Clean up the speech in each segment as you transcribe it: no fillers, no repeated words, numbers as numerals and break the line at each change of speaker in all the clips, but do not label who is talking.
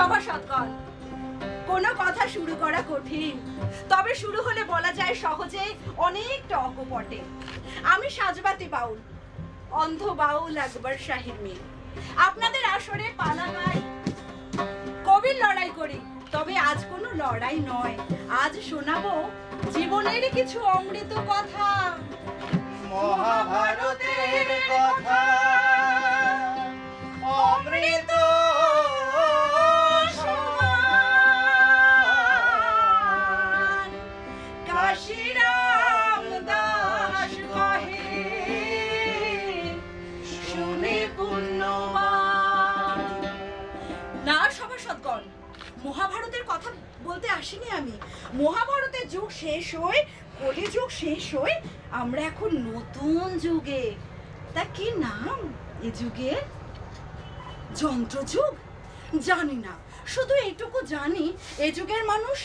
সভাসদগণ, কোনো কথা শুরু করা কঠিন, তবে শুরু হলে বলা যায় সহজে, অনেকটা অকপটে। আমি সাজবাতি বাউল, অন্ধ বাউল আকবর শাহীর মেয়ে। আপনাদের আসরে পালা গাই, কবির লড়াই করি। তবে আজ কোনো লড়াই নয়, আজ শোনাবো জীবনের কিছু অমৃত কথা,
মহাভারতের কথা। অমৃত সমান
কাশীরাম দাস কহে, শুনে পুণ্যবান। না সভাসদগণ, মহাভারতের কথা বলতে আসিনি আমি। মহাভারতের যুগ শেষ হয়ে কলি যুগ শেষ হয়ে আমরা এখন নতুন যুগে। তা কি নাম এ যুগে? যন্ত্র যুগ? জানি না, শুধু এইটুকু জানি এ যুগের মানুষ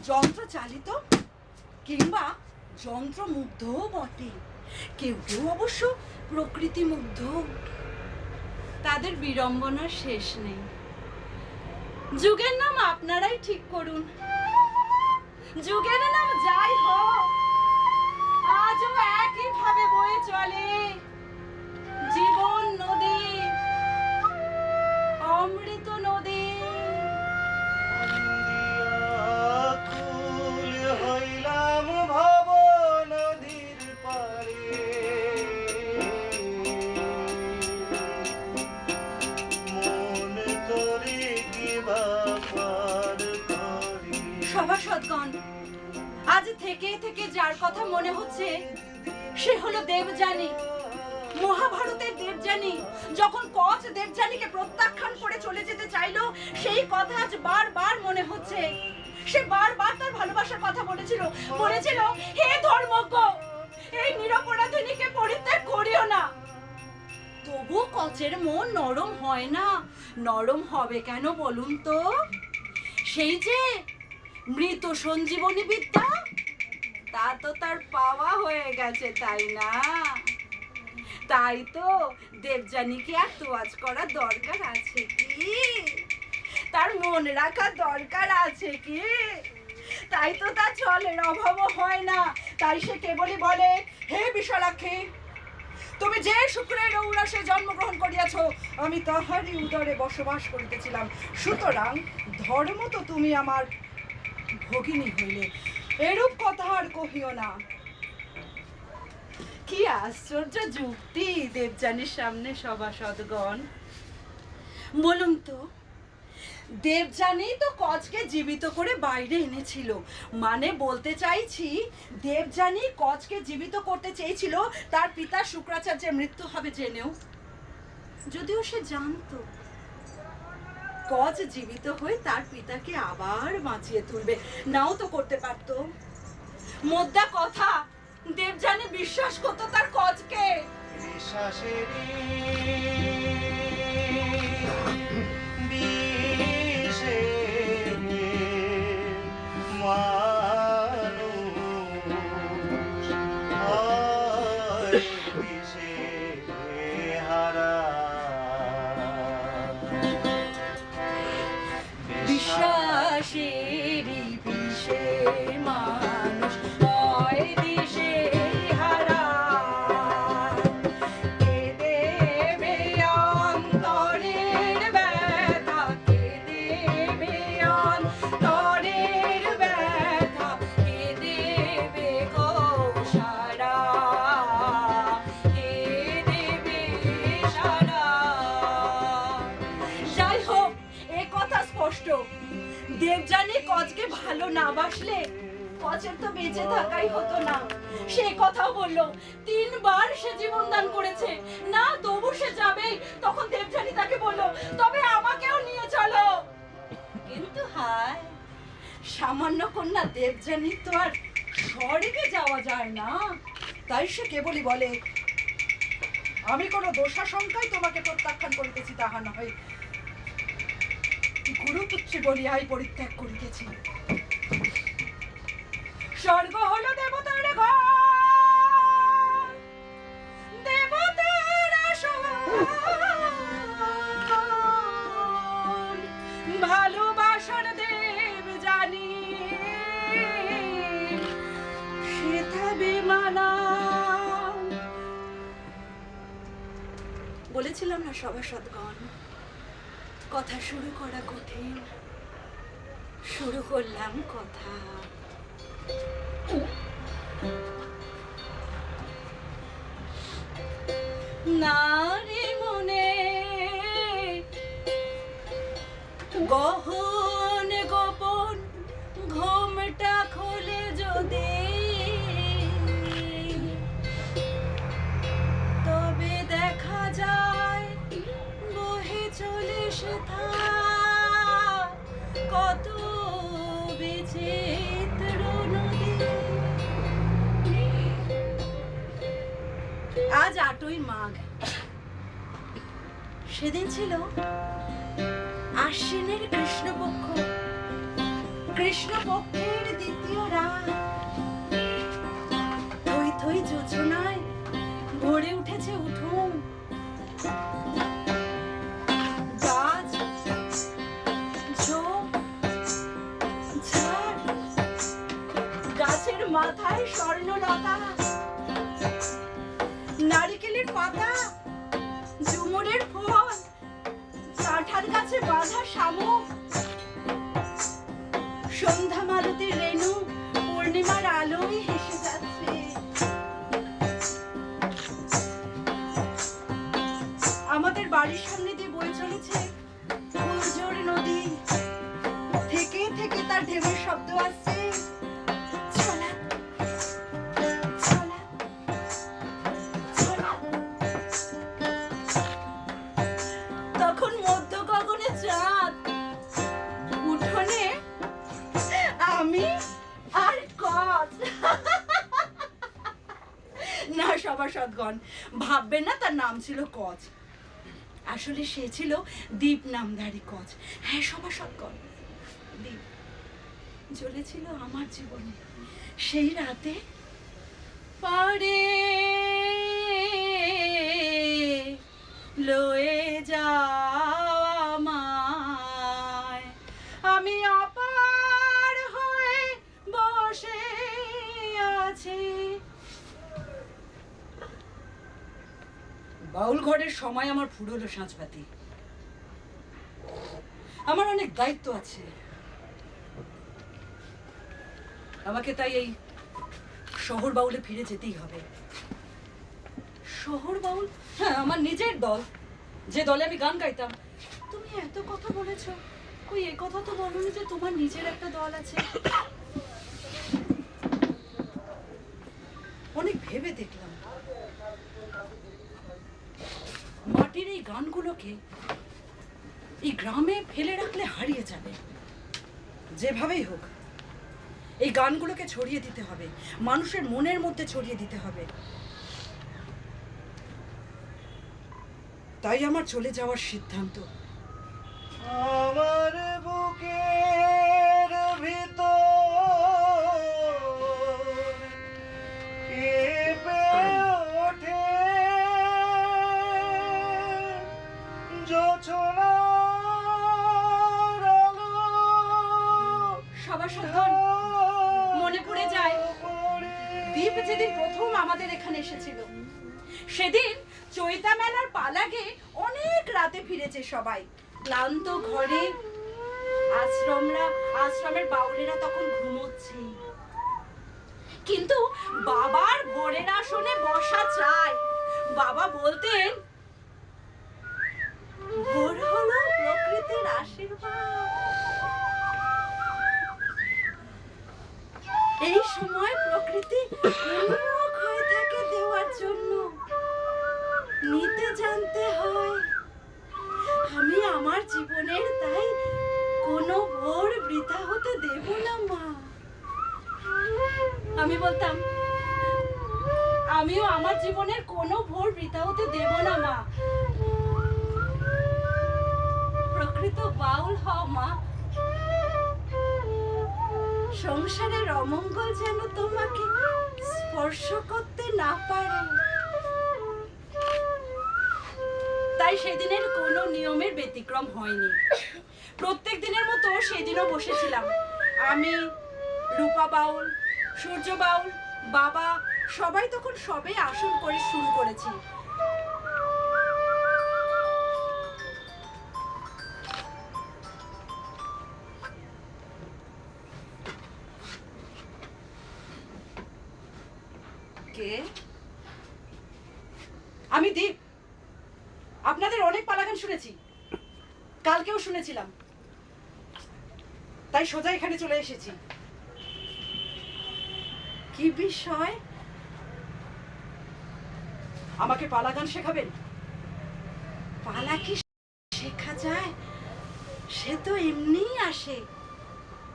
যন্ত্র চালিত কিংবা যন্ত্রমুগ্ধও বটে। কেউ কেউ অবশ্য প্রকৃতি মুগ্ধ। তাদের বিড়ম্বনার শেষ নেই। যুগের নাম আপনারাই ঠিক করুন। যুগের নাম যাই হোক, আজও একই ভাবে বয়ে চলে জীবন নদী, অমৃত নদী।
আকুল হইলাম ভব নদীর পারে, মন করে কিবা পার করি।
সভাসদগণ, আজ থেকে থেকে যার কথা মনে হচ্ছে সে হলো দেবযানী, মহাভারতের দেবযানী। যখন কচ দেবযানীকে প্রত্যাখ্যান করে চলে যেতে চাইলো, সেই কথা আজ বারবার মনে হচ্ছে। সে বারবার তার ভালোবাসার কথা বলেছিল, হে ধর্মজ্ঞ, এই নিরপরাধিনীকে পরিত্যাগ করিও না। তবু কচের মন নরম হয় না। নরম হবে কেন বলুন তো? সেই যে মৃত সঞ্জীবনী বিদ্যা, তা তো তার পাওয়া হয়ে গেছে, তাই না? তাই তো দেবযানীকে আর তোয়াজ করার দরকার আছে কি? তার মন রাখার দরকার আছে কি? তাই তো তার জলের অভাবও হয় না। তাই সে কেবলই বলে, হে বিশালাক্ষী, তুমি যে শুক্রের ঔরাসে জন্মগ্রহণ করিয়াছ, আমি তাহারই উদরে বসবাস করিতেছিলাম। সুতরাং ধর্ম তো তুমি আমার ভগিনী হইলে, এরূপ কথা আর কহিও না। কি আশ্চর্য যুক্তি দেবযানীর সামনে সভাসদগণ। বলুন তো, দেবযানী তো কচকে জীবিত করে বাইরে এনেছিল। মানে বলতে চাইছি, দেবযানী কচকে জীবিত করতে চেয়েছিল তার পিতা শুক্রাচার্যের মৃত্যু হবে জেনেও। যদিও সে জানতো কচ জীবিত হয়ে তার পিতাকে আবার বাঁচিয়ে তুলবে, নাও তো করতে পারতো। মোদ্দা কথা, দেবযানী বিশ্বাস করতো তার কচকে।
বিশ্বাসেরই বিষে মানুষ হয় বিষে হারা।
বিশ্বাসেরই বিষে মানুষ হয় দিশে হারা। কে দেবে অন্তরের ব্যথা, কে দেবে অন্তরের ব্যথা, কে দেবে গো সারা, কে দেবে সারা। যাই হোক, এ কথা স্পষ্ট, দেবযানী কচকে ভালো না বাসলে কচের তো বেঁচে থাকাই হতো না। সে কথাও বললো, 3 বার সে জীবন দান করেছে, না তবু সে যাবেই। তখন দেবযানী তাকে বলল, তবে আমাকেও নিয়ে চলো। কিন্তু হায়, সামান্য কন্যা দেবযানী তো আর স্বর্গে যাওয়া যায় না। তাই সে কেবলই বলে, আমি কোনো দোষাশঙ্কায় তোমাকে প্রত্যাখ্যান করিতেছি তাহা নয়, গুরুপুত্রী বলিয়াই পরিত্যাগ করিতেছি। স্বর্গ হলো দেবতার ঘর, দেবতার আসন, ভালো বলেছিলাম না সভাসদগণ, কথা শুরু করা কঠিন। শুরু করলাম কথা। নারী মনে গহন গোপন ঘোমটা খোলে যদি, তবে দেখা যায় বহে চলে সেথা কত বিচিত্র নদী। আজ 8ই মাঘ। সেদিন ছিল আশ্বিনের কৃষ্ণপক্ষ, কৃষ্ণপক্ষের দ্বিতীয় রাত। থই থই যোজনায় ভরে উঠেছে উঠোন। গাছ, ঝোপ, ঝাড়, গাছের মাথায় স্বর্ণলতা, নারিকেলের পাতা, ঝুমুরের ফল, কাঁঠাল গাছে বাঁধা শামুক, সন্ধ্যা মালতীর রেণু পূর্ণিমার আলোয় হেসে যাচ্ছে। আমাদের বাড়ির সামনে দিয়ে বয়ে চলেছে ফুলঝোর নদী। থেকে থেকে তার ঢেউয়ের শব্দ আসছে। ছলা, ছলা, ছলা। তখন মধ্য গগনে চাঁদ, উঠোনে আমি আর কচ। না সভাসদগণ, ভাববেন না তার নাম ছিল কচ। আসলে সে ছিল দীপ নামধারী কচ। হ্যাঁ সভাসদগণ, দীপ জ্বলেছিল আমার জীবনে সেই রাতে। পারে লয়ে যাও আমায়, আমি অপার হয়ে বসে আছি। বাউল ঘরের সময় আমার ফুরোলো সাঁঝবাতি। আমার অনেক দায়িত্ব আছে। আমাকে তাই এই শহর বাউলে ফিরে যেতেই হবে। শহর বাউল? হ্যাঁ, আমার নিজের দল, যে দলে আমি গান গাইতাম। তুমি এত কথা বলেছ, কই এ কথা তো বলনি যে তোমার নিজের একটা দল আছে। অনেক ভেবে দেখলাম, মাটির এই গানগুলোকে এই গ্রামে ফেলে রাখলে হারিয়ে যাবে। যেভাবেই হোক এই গানগুলোকে ছড়িয়ে দিতে হবে, মানুষের মনের মধ্যে ছড়িয়ে দিতে হবে। তাই আমার চলে যাওয়ার সিদ্ধান্ত।
আমার বুকের ভিতর কেঁপে ওঠে জোছনার আলো।
সভাসদগণ, মনে পড়ে যায় দীপ যেদিন প্রথম আমাদের এখানে এসেছিল, সেদিন চৈতা মেলার পালাগে অনেক রাতে ফিরেছে সবাই। ক্লান্ত ঘরে আশ্রমের বাউলেরা তখন ঘুমোচ্ছে। কিন্তু বাবার ভোরের আসনে বসা চাই। বাবা বলতেন, ভোর হলো প্রকৃতির আশীর্বাদ। এই সময় প্রকৃতি উন্মুখ হয়ে থাকে দেওয়ার জন্য। নিতে জানতে হয়। আমি আমার জীবনের তাই কোনো ভোর বৃথা হতে দেব না মা। আমি বলতাম, আমিও আমার জীবনের কোনো ভোর বৃথা হতে দেব না মা। প্রকৃত বাউল হও মা। সংসারের অমঙ্গল যেন তোমাকে স্পর্শ করতে না পারে। তাই সেদিনের কোনো নিয়মের ব্যতিক্রম হয়নি। প্রত্যেক দিনের মতো সেদিনও বসেছিলাম আমি, রূপা বাউল, সূর্য বাউল, বাবা, সবাই তখন সবে আসন করে শুরু করেছি। আমি দীপ, আপনাদের অনেক পালা গান শুনেছি, কালকেও শুনেছিলাম, তাই সোজা এখানে চলে এসেছি। কি বিষয়? আমাকে পালা গান শেখাবেন? পালা কি শেখা যায়? সে তো এমনিই আসে।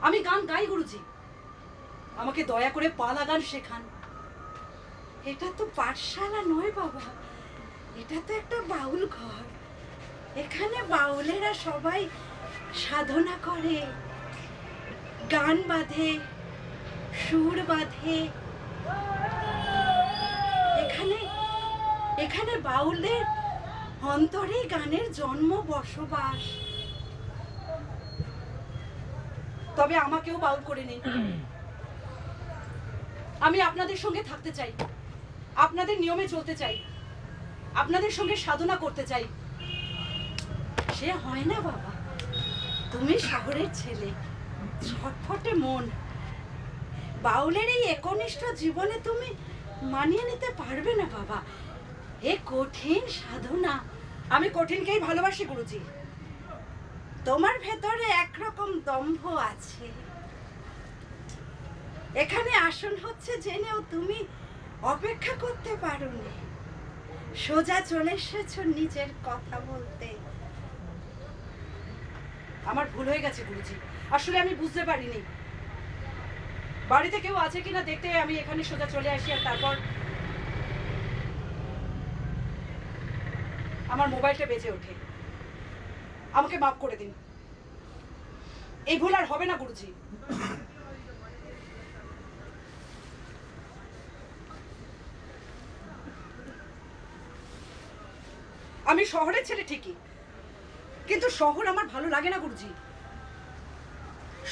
আমি গান গাই গুরুজি, আমাকে দয়া করে পালা গান শেখান। এটা তো পাঠশালা নয় বাবা, এটা তো একটা বাউল ঘর। এখানে বাউলেরা সবাই সাধনা করে, গান বাঁধে, সুর বাঁধে। এখানে এখানে বাউলের অন্তরে গানের জন্ম বসবাস। তবে আমাকেও বাউল করে নিন। আমি আপনাদের সঙ্গে থাকতে চাই, আপনাদের নিয়মে চলতে চাই, আপনাদের সঙ্গে সাধনা করতে চাই। সে হয় না বাবা, তুমি শহরের ছেলে, ছটফটে মন, বাউলের এই একনিষ্ঠ জীবনে তুমি মানিয়ে নিতে পারবে না বাবা। এ কঠিন সাধনা। আমি কঠিনকেই ভালোবাসি গুরুজি। তোমার ভেতরে একরকম দম্ভ আছে। এখানে আসন হচ্ছে জেনেও তুমি অপেক্ষা করতে পারোনি, সোজা চলে এসেছো নিজের কথা বলতে। আমার ভুল হয়ে গেছে গুরুজি, আসলে আমি বুঝতে পারিনি। বাড়িতে কেউ আছে কিনা দেখতে আমি এখানে সোজা চলে আসি, আর তারপর আমার মোবাইলটা বেজে ওঠে। আমাকে মাফ করে দিন, এই ভুল আর হবে না গুরুজি। আমি শহরের ছেলে ঠিকই, কিন্তু শহর আমার ভালো লাগে না গুরুজি।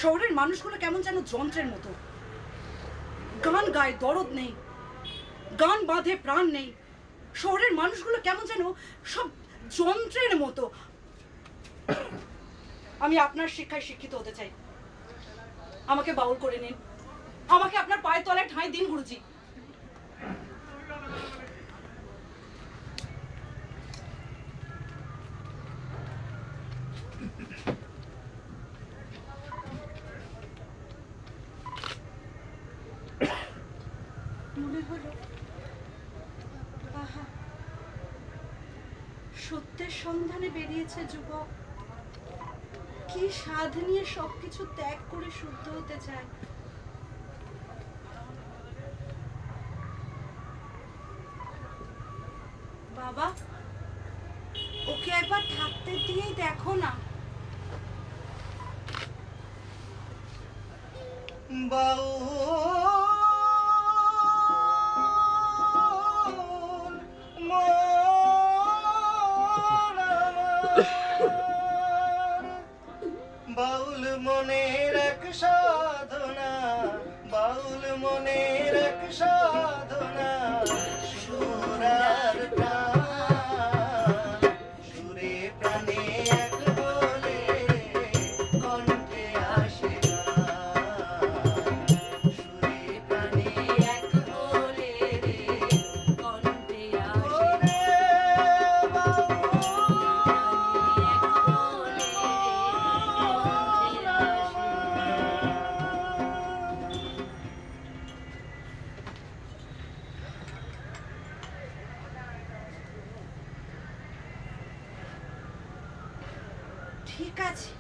শহরের মানুষগুলো কেমন যেন যন্ত্রের মতো, গান গায় দরদ নেই, গান বাঁধে প্রাণ নেই। শহরের মানুষগুলো কেমন যেন সব যন্ত্রের মতো। আমি আপনার শিক্ষায় শিক্ষিত হতে চাই, আমাকে বাউল করে নিন, আমাকে আপনার পায়ের তলায় ঠাঁই দিন গুরুজি। মনে হলো আহা, সত্যের সন্ধানে বেরিয়েছে যুবক, কি সাধ নিয়ে সবকিছু ত্যাগ করে শুদ্ধ হতে চায়। বাবা, ওকে একবার থাকতে দিয়েই দেখো না।
বাউল মন আমার, বাউল মনের এক সাধনা, বাউল মনের এক সাধনা, সুরার প্রাণ, সুরে প্রাণে এক বলে কণ্ঠে আসে গান, সুরে প্রাণে এক বলে কণ্ঠে আসে
ঠিক আছে,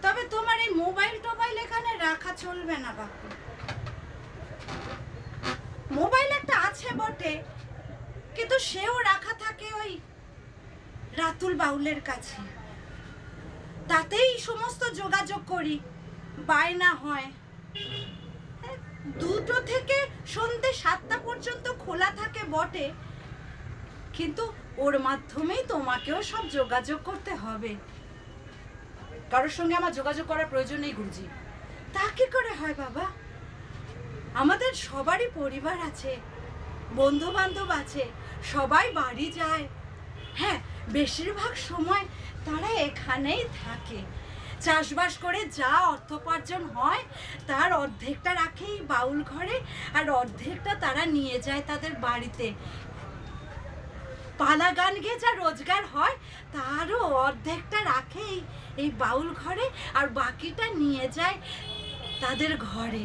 তবে তোমার এই মোবাইল টোবাইল এখানে রাখা চলবে না বাপু। মোবাইল একটা আছে বটে, কিন্তু সেও রাখা থাকে ওই রাতুল বাউলের কাছে। তাতেই সমস্ত যোগাযোগ করি, বায়না হয়। 2টো থেকে সন্ধ্যে 7টা পর্যন্ত খোলা থাকে বটে, কিন্তু ওর মাধ্যমেই তোমাকেও সব যোগাযোগ করতে হবে। কারোর সঙ্গে আমার যোগাযোগ করার প্রয়োজন নেই গুরুজি। তা কি করে হয় বাবা? আমাদের সবারই পরিবার আছে, বন্ধু বান্ধব আছে, সবাই বাড়ি যায়। হ্যাঁ, বেশিরভাগ সময় তারা এখানেই থাকে। চাষবাস করে যা অর্থোপার্জন হয় তার অর্ধেকটা রাখে এই বাউল ঘরে, আর অর্ধেকটা তারা নিয়ে যায় তাদের বাড়িতে। পালা গান গেয়ে যা রোজগার হয় তারও অর্ধেকটা রাখে এই বাউল ঘরে, আর বাকিটা নিয়ে যায় তাদের ঘরে।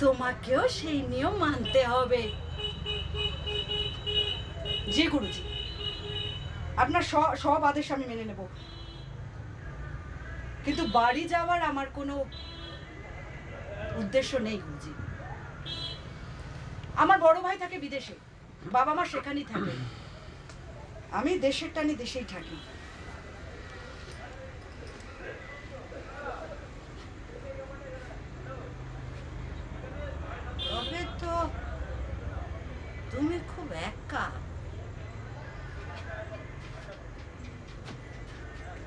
তোমাকেও সেই নিয়ম মানতে হবে। জি গুরুজি, আপনার সব আদেশ আমি মেনে নেব, কিন্তু বাড়ি যাওয়ার আমার কোনো উদ্দেশ্য নেই গুরুজি। আমার বড় ভাই থাকে বিদেশে, বাবা মা সেখানেই থাকে, আমি দেশের টানে দেশেই থাকি। তবে তো তুমি খুব একা।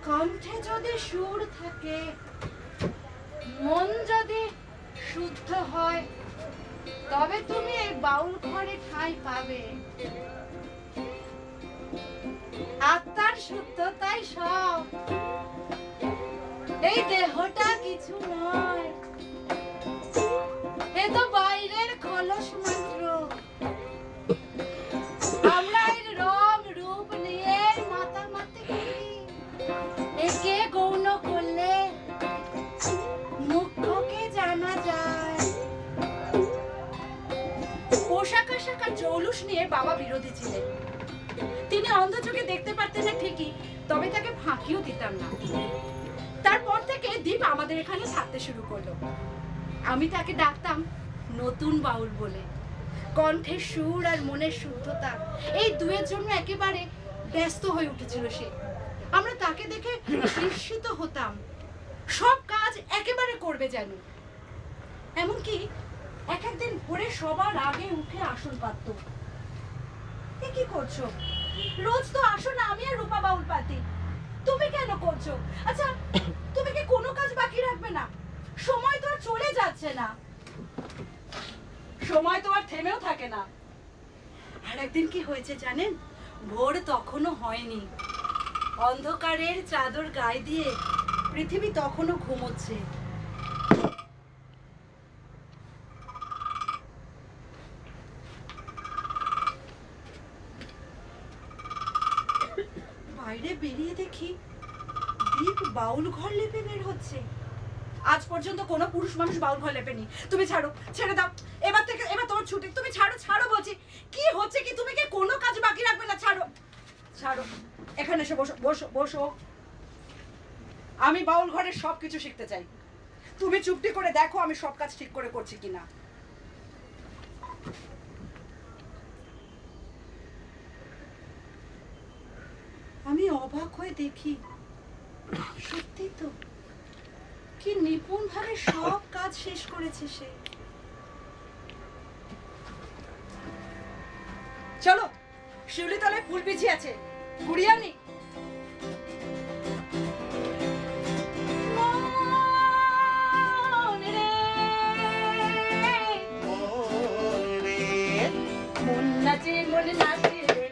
কণ্ঠে যদি সুর থাকে, মন যদি শুদ্ধ হয়, তবে তুমি এই বাউল ঘরে ঠাঁই পাবে। আত্মার শুদ্ধতাই সব, এই দেহটা কিছু নয়, এ তো বাইরের খলস মাত্র। আমরা এর রং রূপ নিয়ে মাতামাতি করি, একে গৌণ করলে মুখ্যকে জানা যায়। পোশাক আশাক আর জৌলুস নিয়ে বাবা বিরোধী ছিলেন। তিনি অন্ধ চোখে দেখতে পারতেন না ঠিকই, তবে তাকে ফাঁকিও দিতাম না। তারপর থেকে দীপ আমাদের এখানে থাকতে শুরু করলো। আমি তাকে ডাকতাম নতুন বাউল বলে। কণ্ঠের সুর আর মনের শুদ্ধতা, এই দুয়ের জন্য একেবারে ব্যস্ত হয়ে উঠেছিল সে। আমরা তাকে দেখে বিস্মিত হতাম, সব কাজ একেবারে করবে যেন। এমনকি এক একদিন ভোরে সবার আগে উঠে আসন পাতত। এ কি করছো? রোজ তো আসো না আমি আর রূপা বাউল পাতি, তুমি কেন করছো? আচ্ছা, তুমি কি কোনো কাজ বাকি রাখবে না? সময় তো আর চলে যাচ্ছে না, সময় তো আর থেমেও থাকে না। আর একদিন কি হয়েছে জানেন? ভোর তখনও হয়নি, অন্ধকারের চাদর গায়ে দিয়ে পৃথিবী তখনও ঘুমোচ্ছে। বাইরে বেরিয়ে দেখি দীপ বাউল ঘর লেপে বের হচ্ছে। আজ পর্যন্ত কোনো পুরুষ মানুষ বাউল ঘর লেপেনি। তুমি ছাড়ো, ছেড়ে দাও, এবার তোমার ছুটি। তুমি ছাড়ো, ছাড়ো বলছি। কি হচ্ছে কি? তুমি কি কোনো কাজ বাকি রাখবে না? ছাড়ো, ছাড়ো, এখানে এসে বসো, বসো, বসো। আমি বাউল ঘরের সবকিছু শিখতে চাই। তুমি চুপটি করে দেখো আমি সব কাজ ঠিক করে করছি কিনা। আমি অবাক হয়ে দেখি, সত্যি তো, কি নিপুণ ভাবে সব কাজ শেষ করেছে সে। চলো, শিউলিতলায় ফুল বিছিয়ে আছে, ঘুরিয়ে আনি। মন নাচে, মন নাচে রে,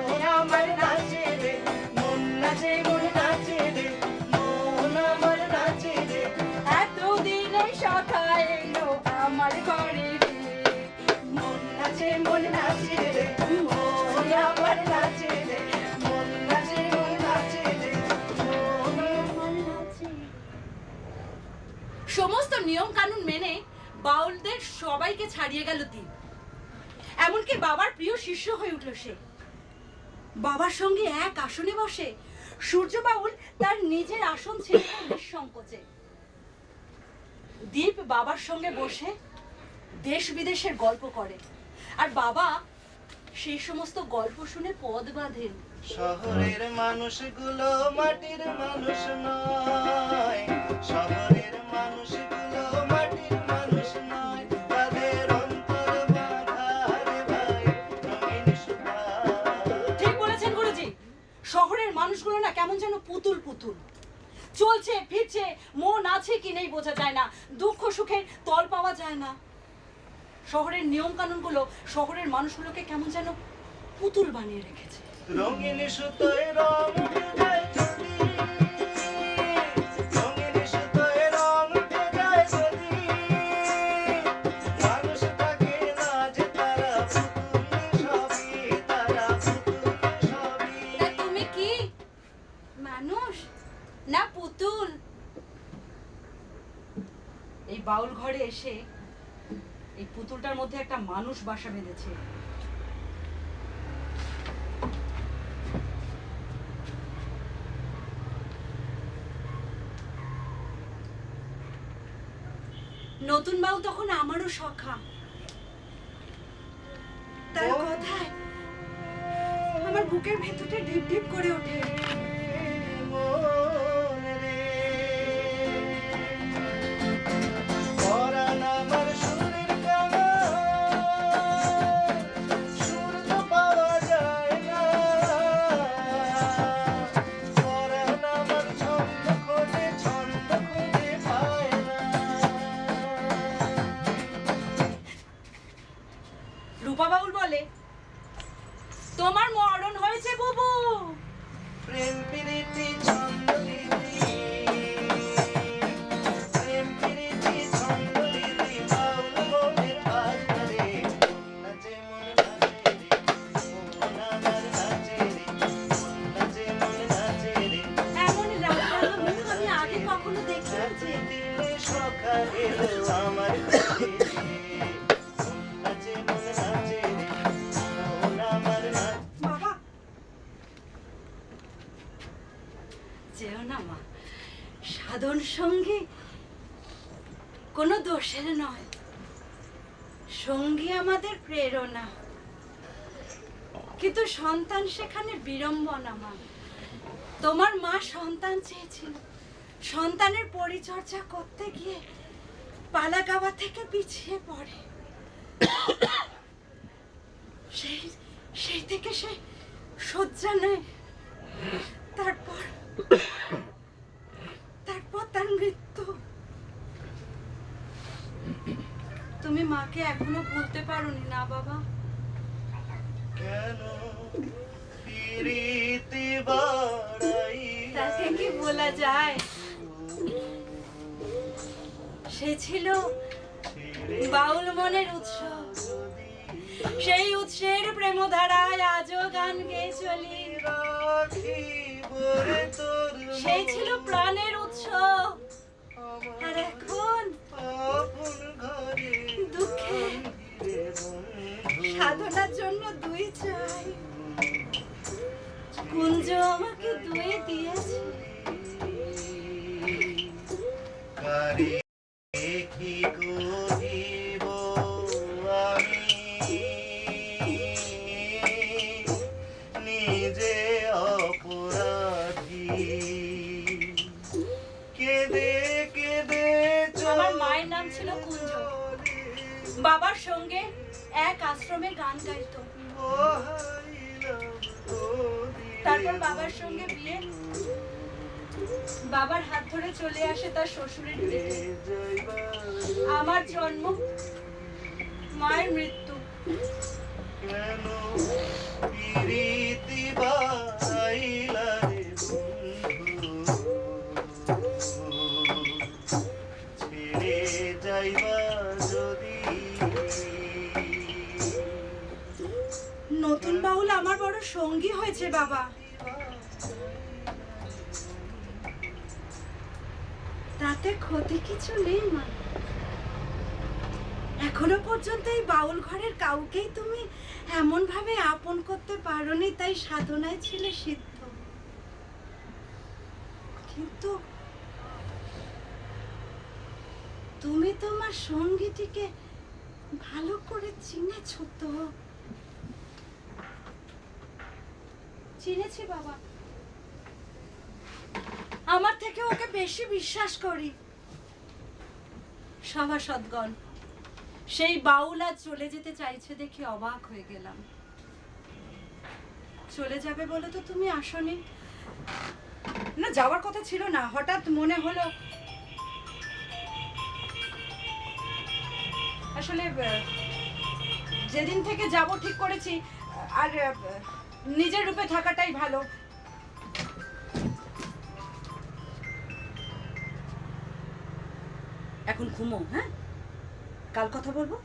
মনে আমার নাচে রে, মন নাচে, মন নাচে রে, মন আমার নাচে রে। এতদিন এই সখা এলো আমার ঘরে রে, মন নাচে, মন নাচে রে, মনে আমার নাচে রে, মন নাচে, মন নাচে রে, মনে আমার নাচে। সমস্ত নিয়ম কানুন মেনে বাউলদের সবাইকে ছাড়িয়ে গেল দীপ। এমনকি বাবার প্রিয় শিষ্য হয়ে উঠল সে। বাবার সঙ্গে এক আসনে বসে সূর্য বাউল তার নিজের আসন ছেড়ে নিঃসংকোচে। দীপ বাবার সঙ্গে বসে দেশ বিদেশের গল্প করে, আর বাবা সেই সমস্ত গল্প শুনে পদ বাঁধেন।
শহরের মানুষগুলো মাটির মানুষ নয়, শহরের মানুষগুলো মাটির মানুষ নয়, তাদের অন্তর বাঁধা রে ভাই রঙিন সুতা।
ঠিক বলেছেন গুরুজি, শহরের মানুষগুলো না কেমন যেন পুতুল পুতুল, চলছে ফিরছে, মন আছে কি নেই বোঝা যায় না, দুঃখ সুখের তল পাওয়া যায় না। শহরের নিয়ম কানুনগুলো শহরের মানুষগুলোকে কেমন যেন পুতুল বানিয়ে রেখেছে।
রঙিন সুতোয় রং উঠে যায় চুলি,
বোতলটার মধ্যে একটা মানুষ বাসা বেঁধেছে। নতুন বাবু তখন আমারও সখা। তার কথায় আমার বুকের ভেতরটা ঢিপ ঢিপ করে ওঠে। রূপা বাউল বলে, তোমার মরণ হয়েছে বুবু।
প্রেম প্রীতি ছন্দ রীতি, প্রেম প্রীতি ছন্দ রীতি, বাউল মনের আধারে নাচে মন নাচে রে, মন আমার নাচে রে, নাচে মন নাচে রে।
এমন রাগালো মুখ আমি আগে কখনো দেখিনি।
দিলে সখা এলো আমার কাছে রে, নাচে মন নাচে রে, মন আমার নাচে।
বাবা যেও না মা, সাধন সঙ্গী কোনো দোষের নয়, সঙ্গী আমাদের প্রেরণা, কিন্তু সন্তান সেখানে বিড়ম্বনা। মা, তোমার মা সন্তান চেয়েছিল, সন্তানের পরিচর্যা করতে গিয়ে পালাগাওয়া থেকে পিছিয়ে পড়ে। সেই থেকে সে শয্যা নেয়। তারপর তার মৃত্যু। তুমি মাকে এখনো ভুলতে পারোনি না বাবা?
কেন প্রীতি বাড়াই
তাকে কি বলা যায়? সে ছিল বাউল মনের উৎস। সেই উৎসের প্রেমধারায় আজও গান গেয়ে চলি। সেই ছিল প্রাণের উৎস। আর এখন দুঃখে সাধনার জন্য দুই চাই। কুঞ্জ আমাকে দুই দিয়েছে।
কি করিব আমি নিজে অপরাধী, কেঁদে কেঁদে
আমার মায়ের নাম ছিল কুঞ্জ। বাবার সঙ্গে এক আশ্রমে গান গাইতো। তারপর বাবার সঙ্গে বিয়ে। বাবার হাত ধরে চলে আসে তার শ্বশুরের পেটে। আমার জন্ম, মায়ের মৃত্যু।
কেন প্রীতি বাড়াইলা রে বন্ধু, ছেড়ে যাইবা যদি।
নতুন বাউল আমার বড় সঙ্গী হয়েছে বাবা। তাতে ক্ষতি কিছু নেই মা। এখনো পর্যন্ত এই বাউল ঘরের কাউকেই তুমি এমন ভাবে আপন করতে পারোনি, তাই সাধনায় ছিলে সিদ্ধ। কিন্তু তুমি তোমার সঙ্গীটিকে ভালো করে চিনেছ তো? চিনেছি বাবা। আমার থেকে ওকে বেশি বিশ্বাস করি। সভাসদগণ সেই বাউল আজ চলে যেতে চাইছে দেখে অবাক হয়ে গেলাম। চলে যাবে বলে তো তুমি আসনি? না, যাওয়ার কথা ছিল না, হঠাৎ মনে হলো। আসলে যেদিন থেকে যাব ঠিক করেছি, আর নিজের রূপে থাকাটাই ভালো। এখন ঘুমো, হ্যাঁ? কাল কথা বলবো।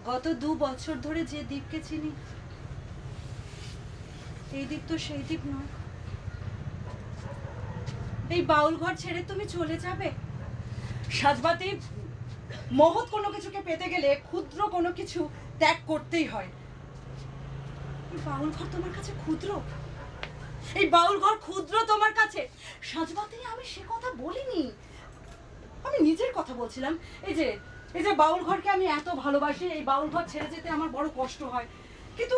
গত 2 বছর ধরে যে দ্বীপকে চিনি, এই দ্বীপ তো সেই দ্বীপ নয়। এই বাউল ঘর ছেড়ে তুমি চলে যাবে? সাজবাতি, মহৎ কোনো কিছুকে পেতে গেলে ক্ষুদ্র কোনো কিছু ত্যাগ করতেই হয়। এই বাউল ঘর তোমার কাছে ক্ষুদ্র? এই বাউল ঘর ক্ষুদ্র তোমার কাছে? সাজবাতি, আমি সে কথা বলিনি, আমি নিজের কথা বলছিলাম। এই যে বাউল ঘরকে আমি এত ভালোবাসি, এই বাউল ঘর ছেড়ে যেতে আমার বড় কষ্ট হয়, কিন্তু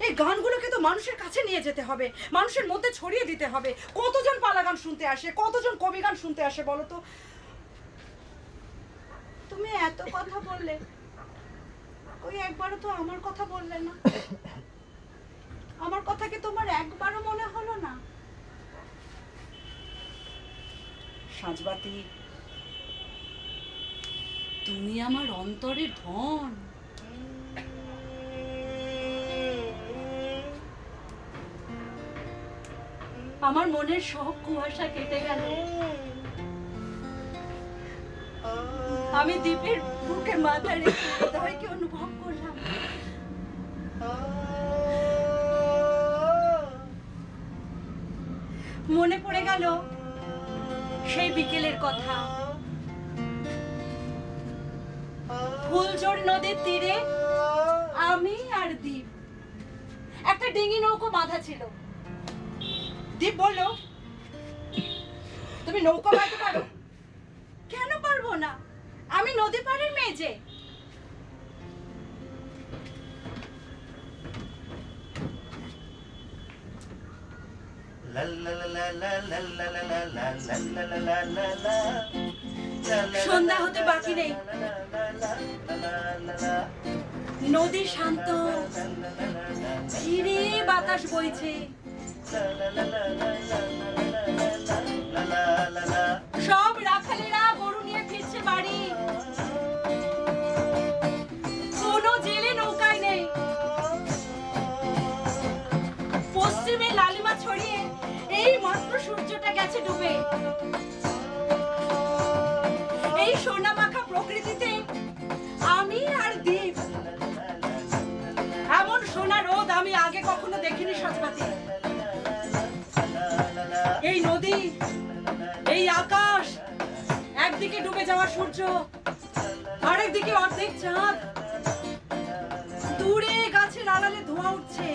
এই গানগুলোকে তো মানুষের কাছে নিয়ে যেতে হবে, মানুষের মধ্যে ছড়িয়ে দিতে হবে। কতজন পালা গান শুনতে আসে, কতজন কবি গান শুনতে আসে বলো তো? তুমি এত কথা বললে, ওই একবারও তো আমার কথা বললে না। আমার কথা কি তোমার একবারও মনে হলো না? সাজবাতি, তুমি আমার অন্তরের ধন। আমার মনের সব কুয়াশা কেটে গেল, আমি দ্বীপের বুকে মাথা রেখে হৃদয়কে অনুভব করলাম। মনে পড়ে গেল সেই বিকেলের কথা, ফুলঝোর নদীর তীরে আমি আর দ্বীপ, একটা ডিঙি নৌকো বাঁধা ছিল। দ্বীপ বলল, তুমি নৌকা বাঁধতে পারো? কেন পারবো না, আমি নদী পাড়ের মেয়ে যে। সন্ধ্যা হতে বাকি নেই, নদী শান্ত, ধীরে বাতাস বইছে, সব রাখালেরা গরু নিয়ে ফিরছে বাড়ি, কোনো জেলে নৌকায় নেই। পশ্চিমে লালিমা ছড়িয়ে এই মাত্র সূর্যটা গেছে ডুবে। এই সোনা মাখা প্রকৃতিতে আমি আর দ্বীপ, এমন সোনা রোদ আমি আগে কখনো দেখিনি সাজবাতি। এই নদী, এই আকাশ, একদিকে ডুবে যাওয়া সূর্য, আরেকদিকে অর্ধেক চাঁদ, দূরে গাছের আড়ালে ধোঁয়া উঠছে।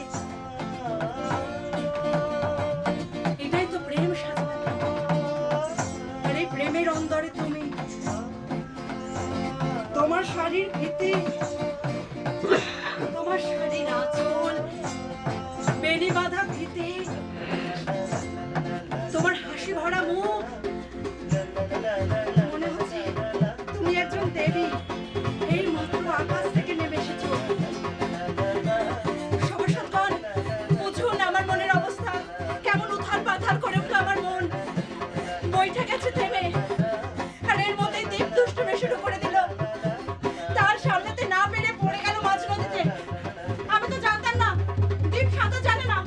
এটাই তো প্রেম সাজবাতি। আর এই প্রেমের অন্তরে তুমি, তোমার শাড়ির ভিতে, তোমার শাড়ির আঁচল, বেনি বাঁধা ভিতে, তোমার হাসি ভরা মুখ, মনে হচ্ছে তুমি একজন দেবী, এই মাত্র আকাশ থেকে নেমে এসেছো। সভাসদগণ, বুঝুন আমার মনের অবস্থা, কেমন উথাল পাথাল করে উঠলো আমার মন, বইটা গেছে থেমে। আর এর মধ্যেই দ্বীপ দুষ্টুমি শুরু করে দিল, তার সামনেতে না পেরে পড়ে গেল মাঝ নদীতে। আমি তো জানতাম না দ্বীপ সাঁতার জানে না।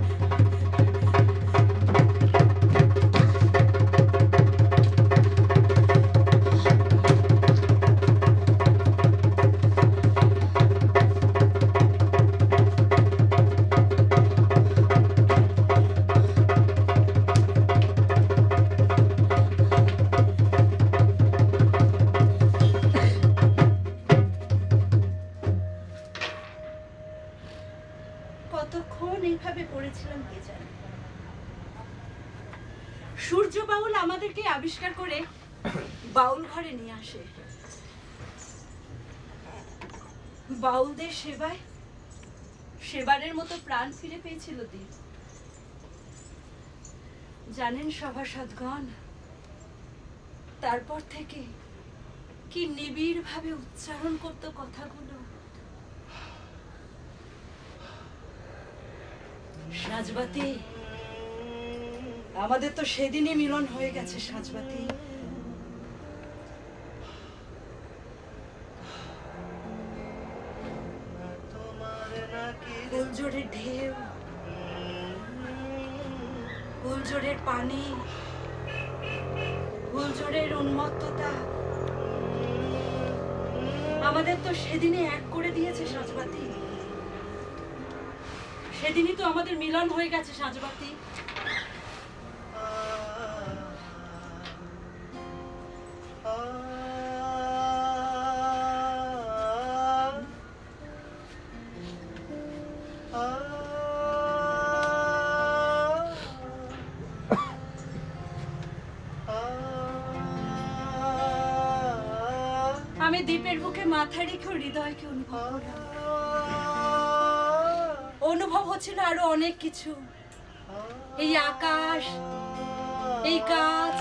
কতক্ষণ এইভাবে পড়েছিলাম কে জানে। সূর্য বাউল আমাদেরকে আবিষ্কার করে বাউল ঘরে নিয়ে আসে। বাউলদের সেবায় সেবারের মতো প্রাণ ফিরে পেয়েছিল দ্বীপ। জানেন সভাসদগণ, তারপর থেকে কি নিবিড় ভাবে উচ্চারণ করতো কথাগুলো। সাজবাতি, আমাদের তো সেদিনই মিলন হয়ে গেছে সাজবাতি। ফুলঝোরের ঢেউ, ফুলঝোরের পানি, ফুলঝোরের উন্মত্ততা আমাদের তো সেদিনই এক করে দিয়েছে সাজবাতি। সেদিনই তো আমাদের মিলন হয়ে গেছে সাজবাতি। আমি দ্বীপের বুকে মাথা রেখে হৃদয়কে অনুভব করলাম। অনুভব হচ্ছিল আরো অনেক কিছু, এই আকাশ, এই গাছ,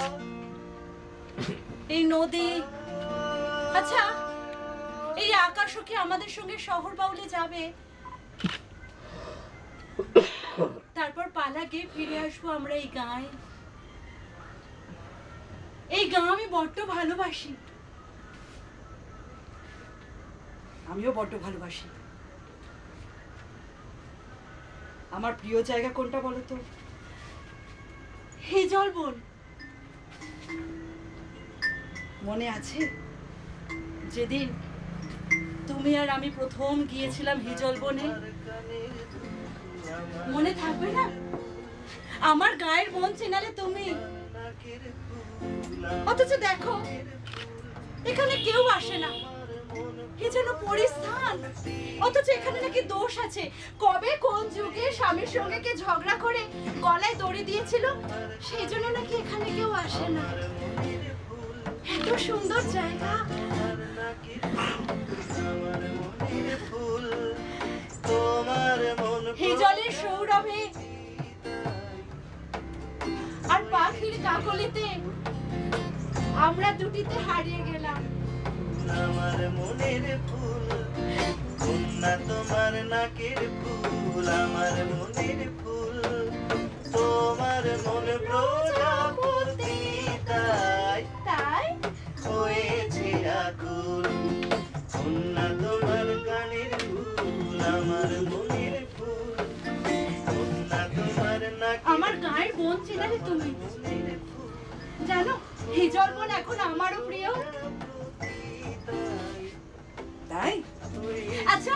এই নদী। আচ্ছা, এই আকাশও কি আমাদের সঙ্গে শহর বাউলে যাবে? তারপর পালা গিয়ে ফিরে আসবো আমরা এই গাঁয়ে। এই গাঁ আমি বড্ড ভালোবাসি। আমিও বড্ড ভালোবাসি। আমার প্রিয় জায়গা কোনটা বলো তো? হিজলবন। মনে আছে যেদিন তুমি আর আমি প্রথম গিয়েছিলাম হিজলবনে? মনে থাকবে না? আমার গায়ের মন চেনালে তুমি। অথচ দেখো এখানে কেউ আসে না, কি যেন পরিস্থান। অথচ এখানে নাকি দোষ আছে। কবে কোন যুগে স্বামীর সঙ্গে কে ঝগড়া করে গলায় দড়ি দিয়েছিল, সেই জন্য নাকি এখানে কেউ আসে না। এত সুন্দর জায়গা। হিজলের সৌরভে আর পাখির কাকলিতে আমরা দুটিতে হারিয়ে গেলাম।
আমার মনের ফুল, কন্যা তোমার নাকের ফুল, আমার মনের ফুল, তোমার মন প্রজাপতি তাই
তাই
হয়েছে আকুল। কন্যা তোমার গানের ফুল, আমার মনের ফুল, কন্যা তোমার নাকের
আমার গায়ের মন চেনালে তুমি। জানো হিজলবন এখন আমারও প্রিয়। তাই? আচ্ছা,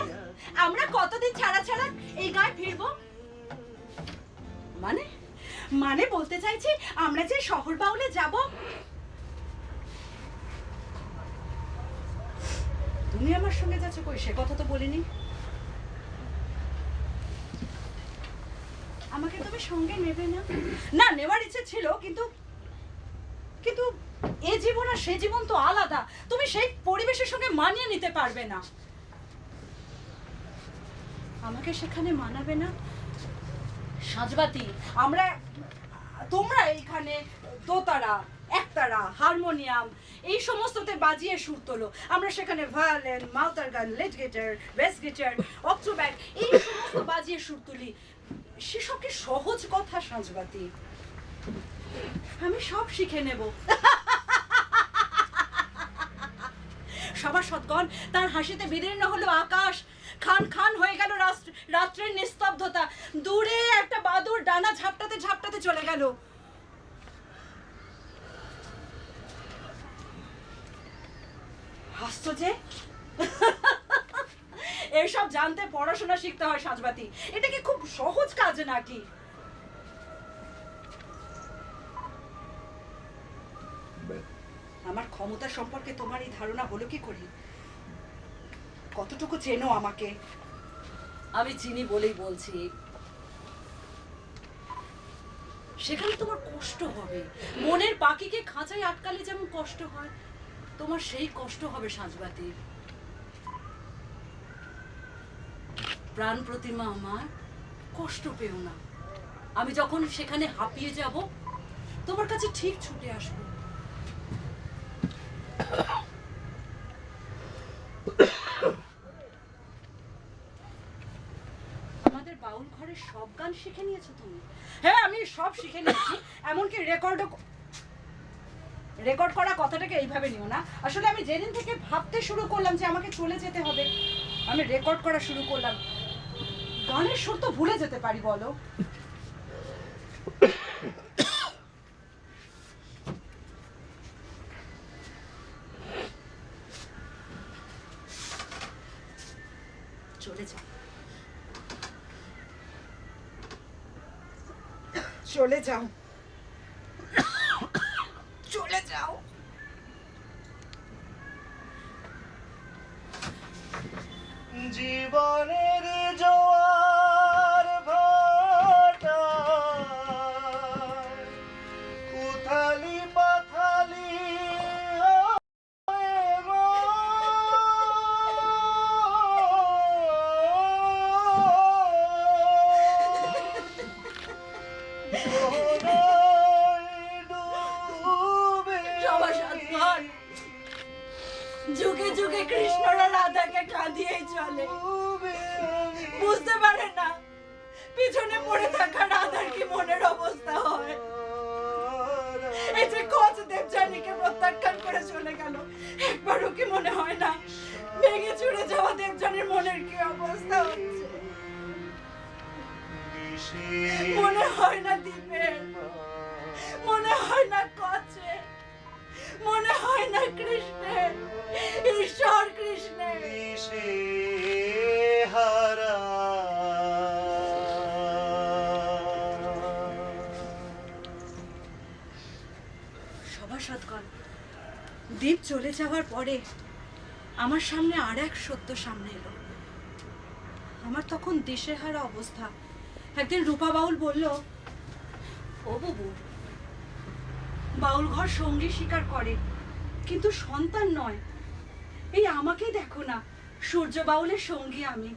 আমরা কতদিন ছাড়া ছাড়া এই গায়ে ফিরবো? মানে মানে বলতে চাইছি আমরা যে শহর বাউলে যাব। তুমি আমার সঙ্গে যাচ্ছ কই, সে কথা তো বলিনি। আমাকে তুমি সঙ্গে নেবে না? না, নেওয়ার ইচ্ছে ছিল, কিন্তু কিন্তু এ জীবন আর সে জীবন তো আলাদা। তুমি সেই পরিবেশের সঙ্গে মানিয়ে নিতে পারবে না। আমাকে সেখানে মানাবে না। সাজবাতি, তোমরা এইখানে দোতারা, একতারা, হারমোনিয়াম এই সমস্ততে বাজিয়ে সুর তোলো। আমরা সেখানে violin, mouth organ, lead guitar, bass guitar, অক্টোব্যাগ এই সমস্ত বাজিয়ে সুর তুলি। সেসব কি সহজ কথা সাজবাতি? আমি সব শিখে নেব। সবার সৎগণ তার হাসিতে বিদীর্ণ হলো আকাশ। খান খান হয়ে গেল রাত্রের নিস্তব্ধতা। দূরে একটা বাদুর ডানা ঝাপটাতে ঝাপটাতে চলে গেল। হাসছো যে? এসব জানতে পড়াশোনা শিখতে হয় সাজবাতি। এটা কি খুব সহজ কাজ নাকি? আমার ক্ষমতা সম্পর্কে তোমার এই ধারণা হলো কি করে? কতটুকু চেনো আমাকে? আমি চিনি বলেই বলছি। সেখানে তোমার কষ্ট হবে। মনের পাখিকে খাঁচায় আটকালে যেমন কষ্ট হয়, তোমার সেই কষ্ট হবে সাজবাতি। প্রাণ প্রতিমা আমার, কষ্ট পেও না। আমি যখন সেখানে হাঁপিয়ে যাব, তোমার কাছে ঠিক ছুটে আসবো। আমাদের বাউল ঘরের সব গান শিখে নিয়েছো তুমি? হ্যাঁ, আমি সব শিখে নিয়েছি। এমনকি রেকর্ড করা কথাটাকে এইভাবে নিও না। আসলে আমি যেদিন থেকে ভাবতে শুরু করলাম যে আমাকে চলে যেতে হবে, আমি রেকর্ড করা শুরু করলাম। গানের সুর তো ভুলে যেতে পারি বলো? চলে যাও, চলে যাও, চলে যাও।
জীবনের জোয়ার ভাটা উথালি পাথালি হয়ে
যুগে যুগে কৃষ্ণরা রাধাকে কাঁদিয়েই চলে, বুঝতে পারে না পিছনে পড়ে থাকা রাধার কি মনের অবস্থা হয়। এই যে কচ দেবযানীকে প্রত্যাখ্যান করে চলে গেল, একবারও কি মনে হয় না ভেঙে চুরে যাওয়া দেবযানীর মনের কি অবস্থা হচ্ছে? মনে হয় না দ্বীপের, মনে হয় না কচে, মনে হয় না কৃষ্ণের, ঈশ্বর কৃষ্ণের। সভাসদগণ, দ্বীপ চলে যাওয়ার পরে আমার সামনে আর এক সত্য সামনে এলো। আমার তখন দিশেহারা অবস্থা। একদিন রূপা বাউল বলল, ও বাবু, বাউল ঘর সঙ্গী স্বীকার করে কিন্তু সন্তান নয়। এই আমাকেই দেখো না, সূর্য বাউলের সঙ্গী আমি।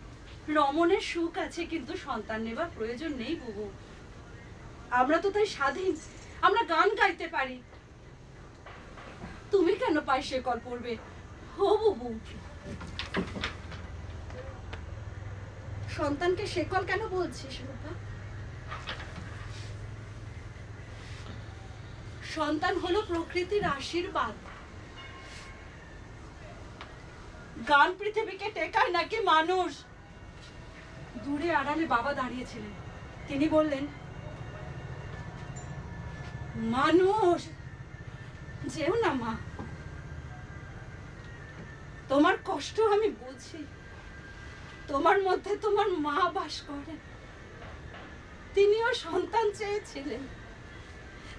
রমণের সুখ আছে কিন্তু সন্তান নেবার প্রয়োজন নেই বাবু। আমরা তো তাই স্বাধীন, আমরা গান গাইতে পারি। তুমি কেন পায়ে শেকল পড়বে? ও বাবু, সন্তানকে শেকল কেন বলছিস রূপা? সন্তান হলো প্রকৃতির আশীর্বাদ। গান পৃথিবীকে টেকায় নাকি মানুষ? দূরে আড়ালে বাবা দাঁড়িয়েছিলেন, তিনি বললেন, মানুষ যেও না মা, তোমার কষ্ট আমি বুঝি। তোমার মধ্যে তোমার মা বাস করেন, তিনিও সন্তান চেয়েছিলেন।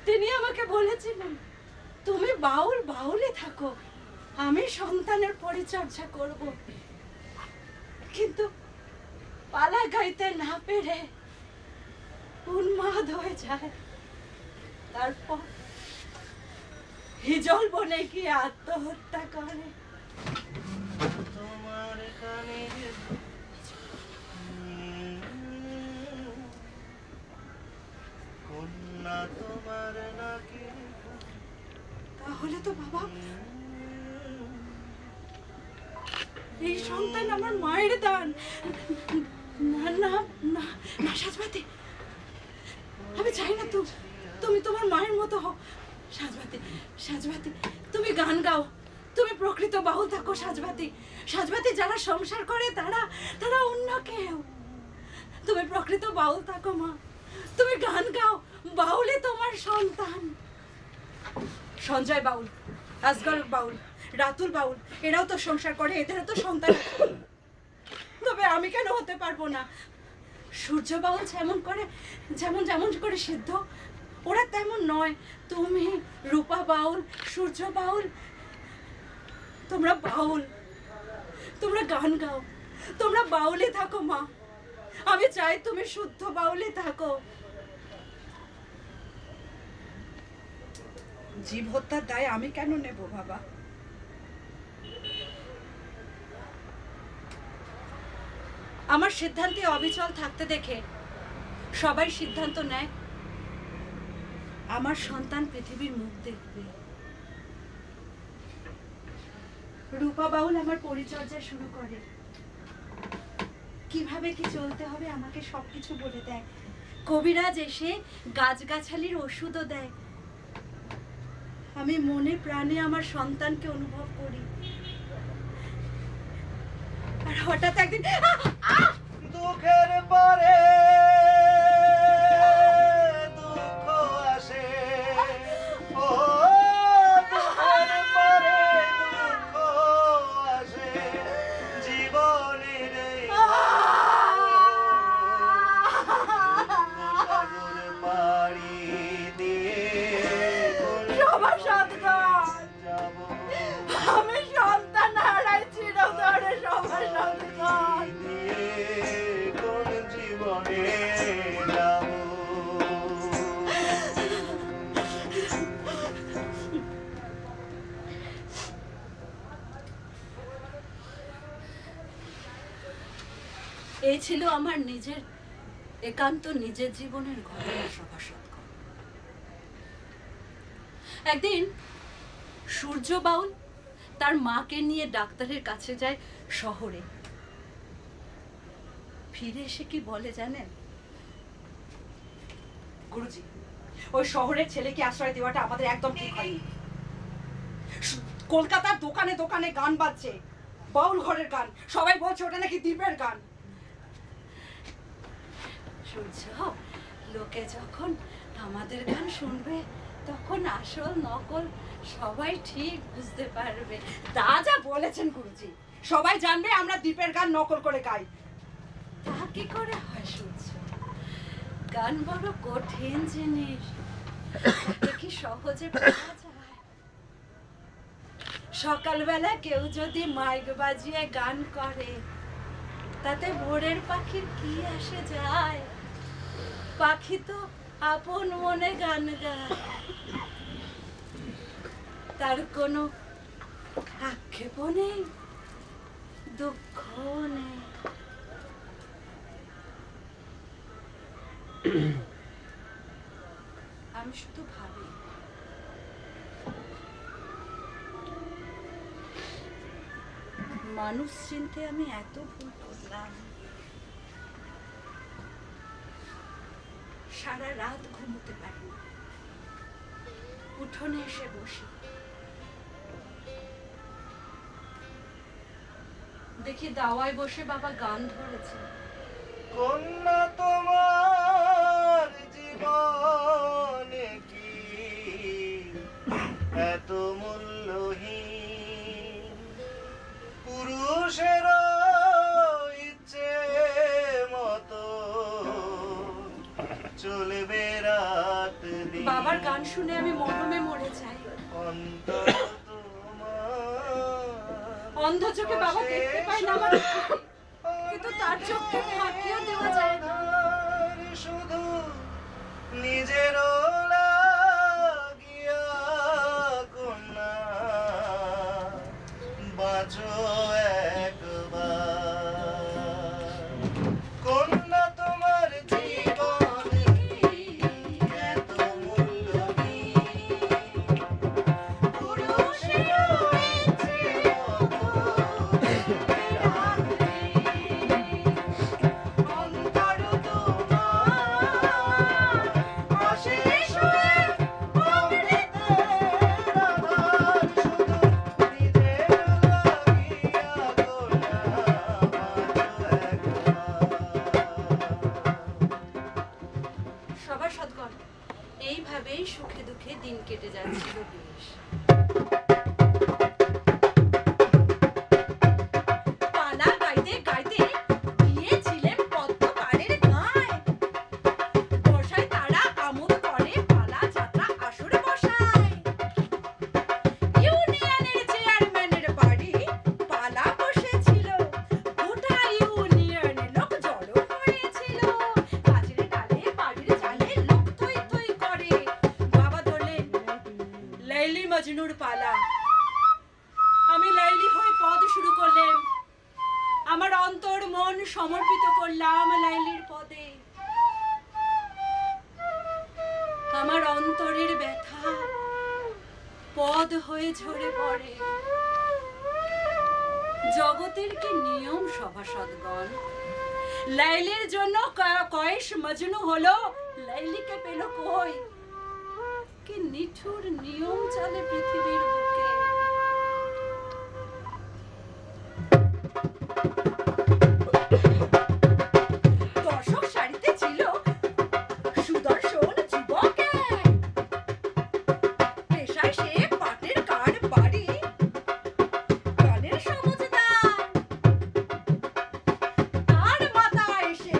তিনি আমাকে বলেছিলেন, তুমি বাউল বাউলে থাকো, আমি সন্তানের পরিচর্যা করব। কিন্তু পালা গাইতে না পেরে উন্মাদ হয়ে যায়। তারপর হিজল বনে গিয়ে আত্মহত্যা করে।
তোমার কানের কন্যা তোমার নাকি?
তাহলে তো বাবা, এই সন্তান আমার মায়ের দান। না না না না সাজবাতি, আমি চাই না তুমি তোমার মায়ের মতো হও। সাজবাতি, সাজবাতি, তুমি গান গাও, তুমি প্রকৃত বাউল থাকো। সাজবাতি, সাজবাতি, যারা সংসার করে তারা অন্য কেউ। তুমি প্রকৃত বাউল থাকো মা, তুমি গান গাও, বাউলে তোমার সন্তান। সঞ্জয় বাউল, আসগর বাউল, রাতুল বাউল, এরাও তো সংসার করে, এদেরও তো সন্তান আছে। তবে আমি কেন হতে পারবো না? সূর্য বাউল যেমন করে সিদ্ধ, ওরা তেমন নয়। তুমি, রূপা বাউল, সূর্য বাউল, তোমরা বাউল, তোমরা গান গাও, তোমরা বাউলে থাকো মা। আমি চাই তুমি শুদ্ধ বাউলে থাকো। জীব হত্যার দায় আমি কেন নেব বাবা? আমার সিদ্ধান্তে অবিচল থাকতে দেখে সবাই সিদ্ধান্ত নেয় আমার সন্তান পৃথিবীর মুখ দেখবে। রূপা বাউল আমার পরিচর্যা শুরু করে, কিভাবে কি চলতে হবে আমাকে সবকিছু বলে দেয়। কবিরাজ এসে গাছগাছালির ওষুধও দেয়। আমি মনে প্রাণে আমার সন্তানকে অনুভব করি। আর হঠাৎ একদিন
দুঃখের পরে দুঃখ আসে, ও দুঃখের পরে দুঃখ আসে, জীবনের এই সাগর পাড়ি দিয়ে
সভাসদগণ,
যাব
আমি সন্তান হারাইছি ধরে। সভাসদগণ,
কোন জীবনে যাব?
এই ছিল আমার নিজের একান্ত নিজের জীবনের ঘটনা। সভাসদগণ, একদিন সূর্য বাউল তার মাকে নিয়ে ডাক্তারের কাছে যায় শহরে। ফিরে এসে কি বলে জানেন? গুরুজি, ওই শহরের ছেলেকে আশ্রয় দেওয়াটা আমাদের একদম ঠিক হয়নি। কলকাতার দোকানে দোকানে গান বাজছে, বাউল ঘরের গান, সবাই বলছে ওটা নাকি দ্বীপের গান। শুনছ, লোকে যখন আমাদের গান শুনবে তখন আসল নকল সবাই ঠিক বুঝতে পারবে। তা যা বলেছেন গুরুজি, সবাই জানবে আমরা দ্বীপের গান নকল করে গাই। তা কি করে হয় শুনছ? গান বড় কঠিন জিনিস, এটা কি সহজে পাওয়া যায়? সকালবেলা কেউ যদি মাইক বাজিয়ে গান করে তাতে ভোরের পাখির কি আসে যায়? পাখি তো আপন মনে গান গায়, তার কোনো আক্ষেপও নেই, দুঃখ নেই। আমি শুধু ভাবি, মানুষ চিনতে আমি এত ভুল করলাম। সারা রাত ঘুমোতে পারি না, উঠোনে এসে বসি, দেখি দাওয়ায় বসে বাবা গান ধরেছে।
কন্যা তোমার জীবনে কি এত মূল্যহীন? পুরুষের ইচ্ছে মতো চলবে রাত দিন।
বাবার গান শুনে আমি মরমে মরে যাই।
অন্তর তোমার
অন্ধ চোখে বাবা দেখতে পায় না আমার, কিন্তু তার চোখকে ফাঁকিও দেওয়া যায় না।
শুধু নিজের লাগিয়া কন্যা বাঁচো একবার। কন্যা তোমার জীবন এত মূল্যহীন, পুরুষের ইচ্ছে মতো অন্তর তোমার অশেষ হয়ে অমৃতের আধার। শুধু নিজের লাগিয়া কন্যা বাঁচো একবার।
সবার সদগণ, এইভাবেই সুখে দুঃখে দিন কেটে যাচ্ছিল বেশ। পালা গাইতে গাইতে গিয়েছিলেন পদ্ম পাড়ের গাঁয়। বর্ষায় তারা আমোদ করে পালা যাত্রা আসর বসায়। ইউনিয়নের চেয়ারম্যানের বাড়ি পালা বসেছিল, গোটা ইউনিয়নের লোক জড়ো হয়েছিল। গাছের ডালে বাড়ির চালে লোক থই থই করে। বাবা ধরলেন লাইলি মজনুর পালা। আমি লাইলি হয়ে পদ শুরু করলাম, আমার অন্তর মন সমর্পিত করলাম লাইলির পদে। আমার অন্তরের ব্যথা পদ হয়ে ঝরে পড়ে। জগতের কি নিয়ম সভাসদগণ! লাইলির জন্য কয়েস মজনু হলো, লাইলিকে পেল কই? কি নিঠুর নিয়ম চলে পৃথিবীর বুকে! দর্শক সারিতে ছিল সুদর্শন যুবক এক। পেশায় সে পাটের কার বাড়ি, গানের সমজদার। তার মাথা এসে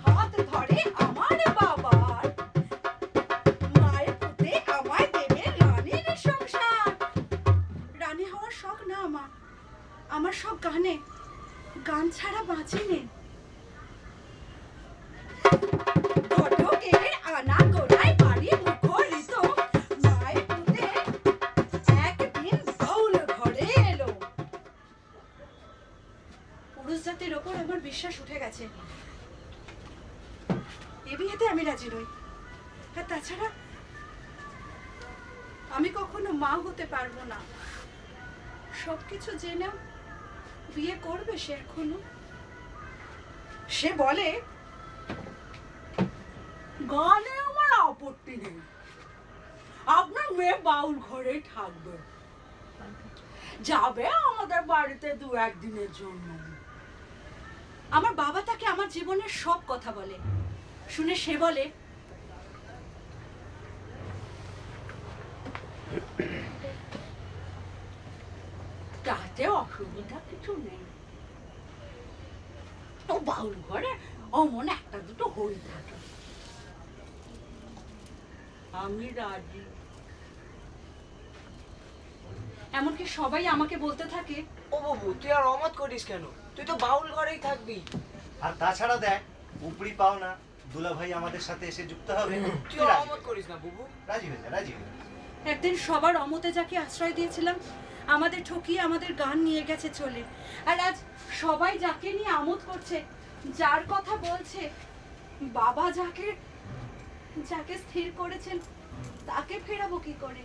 হাত ধরে আমার বাবার, মায়ের পুতে আমায় দেবে রানীর সংসার। রানী হওয়ার শখ না আমার, আমার শখ গানে, গান ছাড়া বাঁচি নে। ঘটকের আনা গোড়ায় বাড়ি মুখরিত, মায়ের পুতে একদিন বাউল ঘরে এলো। পুরুষ জাতির ওপর আমার বিশ্বাস উঠে গেছে, এ বিয়েতে আমি রাজি নই। আর তাছাড়া আমি কখনো মা হতে পারবো না। সবকিছু জেনেও বিয়ে করবে সে এখনো? সে বলে, গানে আমার আপত্তি নেই, আপনার মেয়ে বাউল ঘরেই থাকবে, যাবে আমাদের বাড়িতে 2-1 দিনের জন্য। আমার বাবা তাকে আমার জীবনের সব কথা বলে, শুনে সে বলে, তাতে অসুবিধা কিছু নেই, ও বাউল ঘরে অমন 1-2 হয়ে থাকে, আমি রাজি। এমনকি সবাই আমাকে বলতে থাকে,
ও বাবু, তুই আর অমত করিস কেন? তুই তো বাউল ঘরেই থাকবি।
আর তাছাড়া দেখ, উপরি পাও না, দুলা ভাই আমাদের সাথে এসে যুক্ত হবে।
তুই আর অমত করিস না বাবু।
রাজি হয়ে যা, রাজি হয়ে যা।
একদিন সবার অমতে যাকে আশ্রয় দিয়েছিলাম আমাদের ঠকিয়ে আমাদের গান নিয়ে গেছে চলে, আর আজ সবাই যাকে নিয়ে আমোদ করছে, যার কথা বলছে, বাবা যাকে যাকে স্থির করেছেন তাকে ফেরাবো কি করে?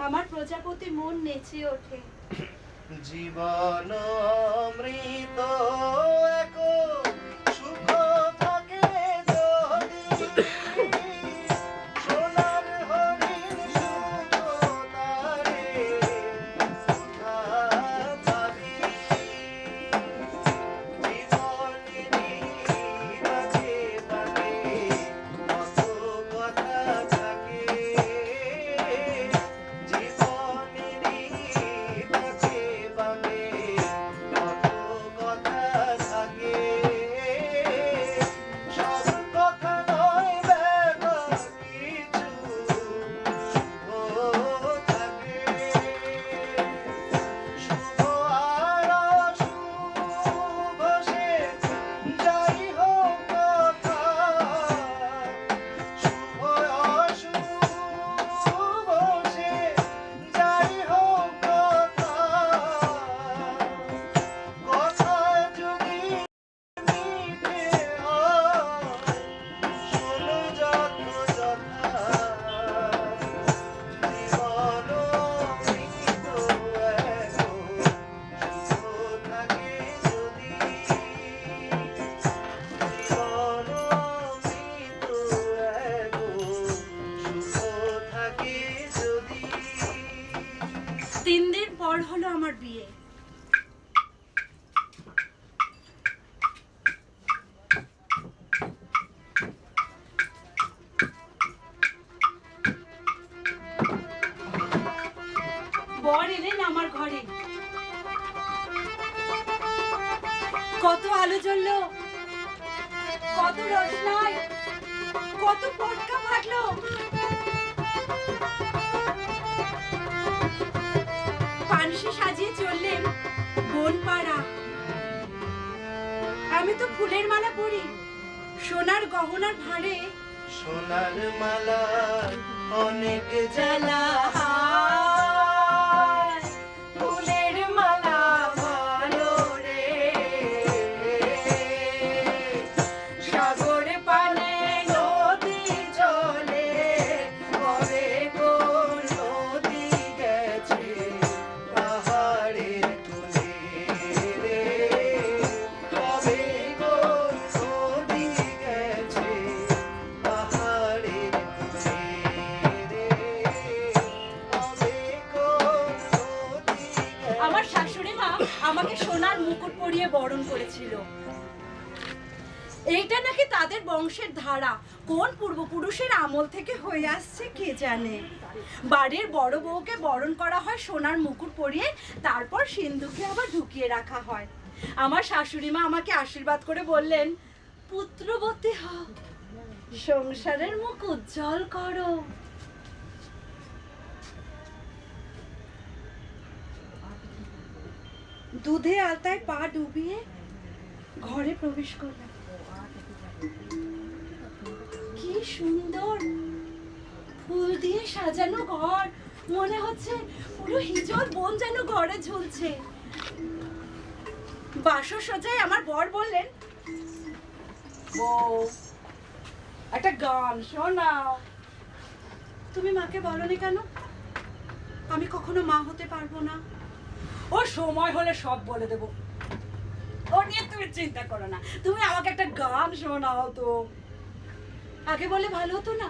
আমার প্রজাপতি মন নেচে ওঠে,
জীবন অমৃত এক সুখ থাকে যদি, সোনার হরিণ সুখ তারে কোথা পাবি? জীবনেরই বাঁকে বাঁকে কত কথা থাকে, জীবনেরই বাঁকে বাঁকে কত কথা থাকে, সব কথা নয় বেলা কিছু শুভ থাকে, শুভ আর অশুভ সে যাই হোক কথা, শুভ অশুভ সে যাই হোক কথা, কথা যদি মিথ্যে হয় শোনো যত যথা, জীবন অমৃত এক সুখ থাকে যদি, জীবন অমৃত এক সুখ থাকে যদি।
3 দিন পর হলো আমার বিয়ে। বর এলেন আমার ঘরে, কত আলো জ্বললো, কত রোশনাই, কত পটকা ফাটলো, পানসি সাজিয়ে চললেন বনপাড়া। আমি তো ফুলের মালা পরি, সোনার গহনার ভাঁড়ে
সোনার মালা অনেক
জ্বালা হায়, ফুলের মালা ভালো রে, সাগর পানে নদী চলে, কবে কোন নদী গেছে
পাহাড়ের কোলে রে, কবে কোন নদী গেছে পাহাড়ের কোলে রে, কবে কোন নদী গেছে।
আমার শাশুড়ি মা আমাকে সোনার মুকুট পরিয়ে বরণ করেছিল। এইটা নাকি তাদের বংশের ধারা, কোন পূর্বপুরুষের আমল থেকে হয়ে আসছে কে জানে। বাড়ির বড় বউকে বরণ করা হয় সোনার মুকুট পরিয়ে, তারপর সিন্ধুকে আবার ঢুকিয়ে রাখা হয়। আমার শাশুড়ি মা আমাকে আশীর্বাদ করে বললেন, পুত্রবতী হও, সংসারের মুখ উজ্জ্বল করো। দুধে আলতায় পা ডুবিয়ে ঘরে প্রবেশ করলাম। কি সুন্দর ফুল দিয়ে সাজানো ঘর, মনে হচ্ছে পুরো হিজল বন যেন ঘরে ঝুলছে। বাসর সজ্জায় আমার বর বললেন, বউ একটা গান শোনাও। তুমি মাকে বলনি কেন? আমি কখনো মা হতে পারবো না। ও সময় হলে সব বলে দেব, ও নিয়ে তুমি চিন্তা করো না। তুমি আমাকে একটা গান শোনাও তো। আগে বলে ভালো হতো না,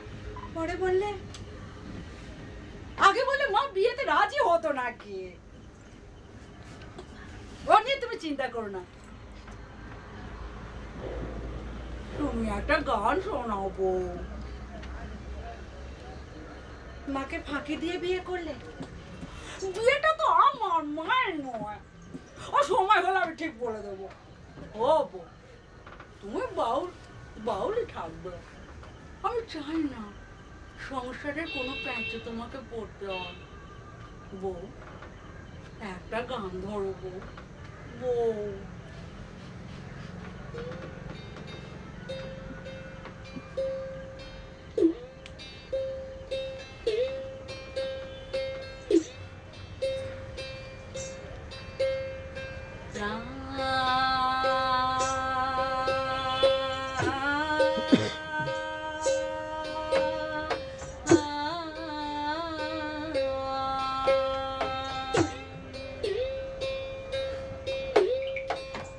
পরে বললে? আগে বলে মা বিয়েতে রাজি হতো নাকি? ও নিয়ে তুমি চিন্তা করো না, তুমি একটা গান শোনাও বউ। মাকে ফাঁকি দিয়ে বিয়ে করলে? বিয়েটা তো আমার মায়ের নয়। ও সময় হলে আমি ঠিক বলে দেবো। ও বউ, তুমি বাউলই থাকবে। আমি চাই না সংসারের কোনো প্যাঁচে তোমাকে পড়তে হয়। বউ, একটা গান ধরো বউ। বউ,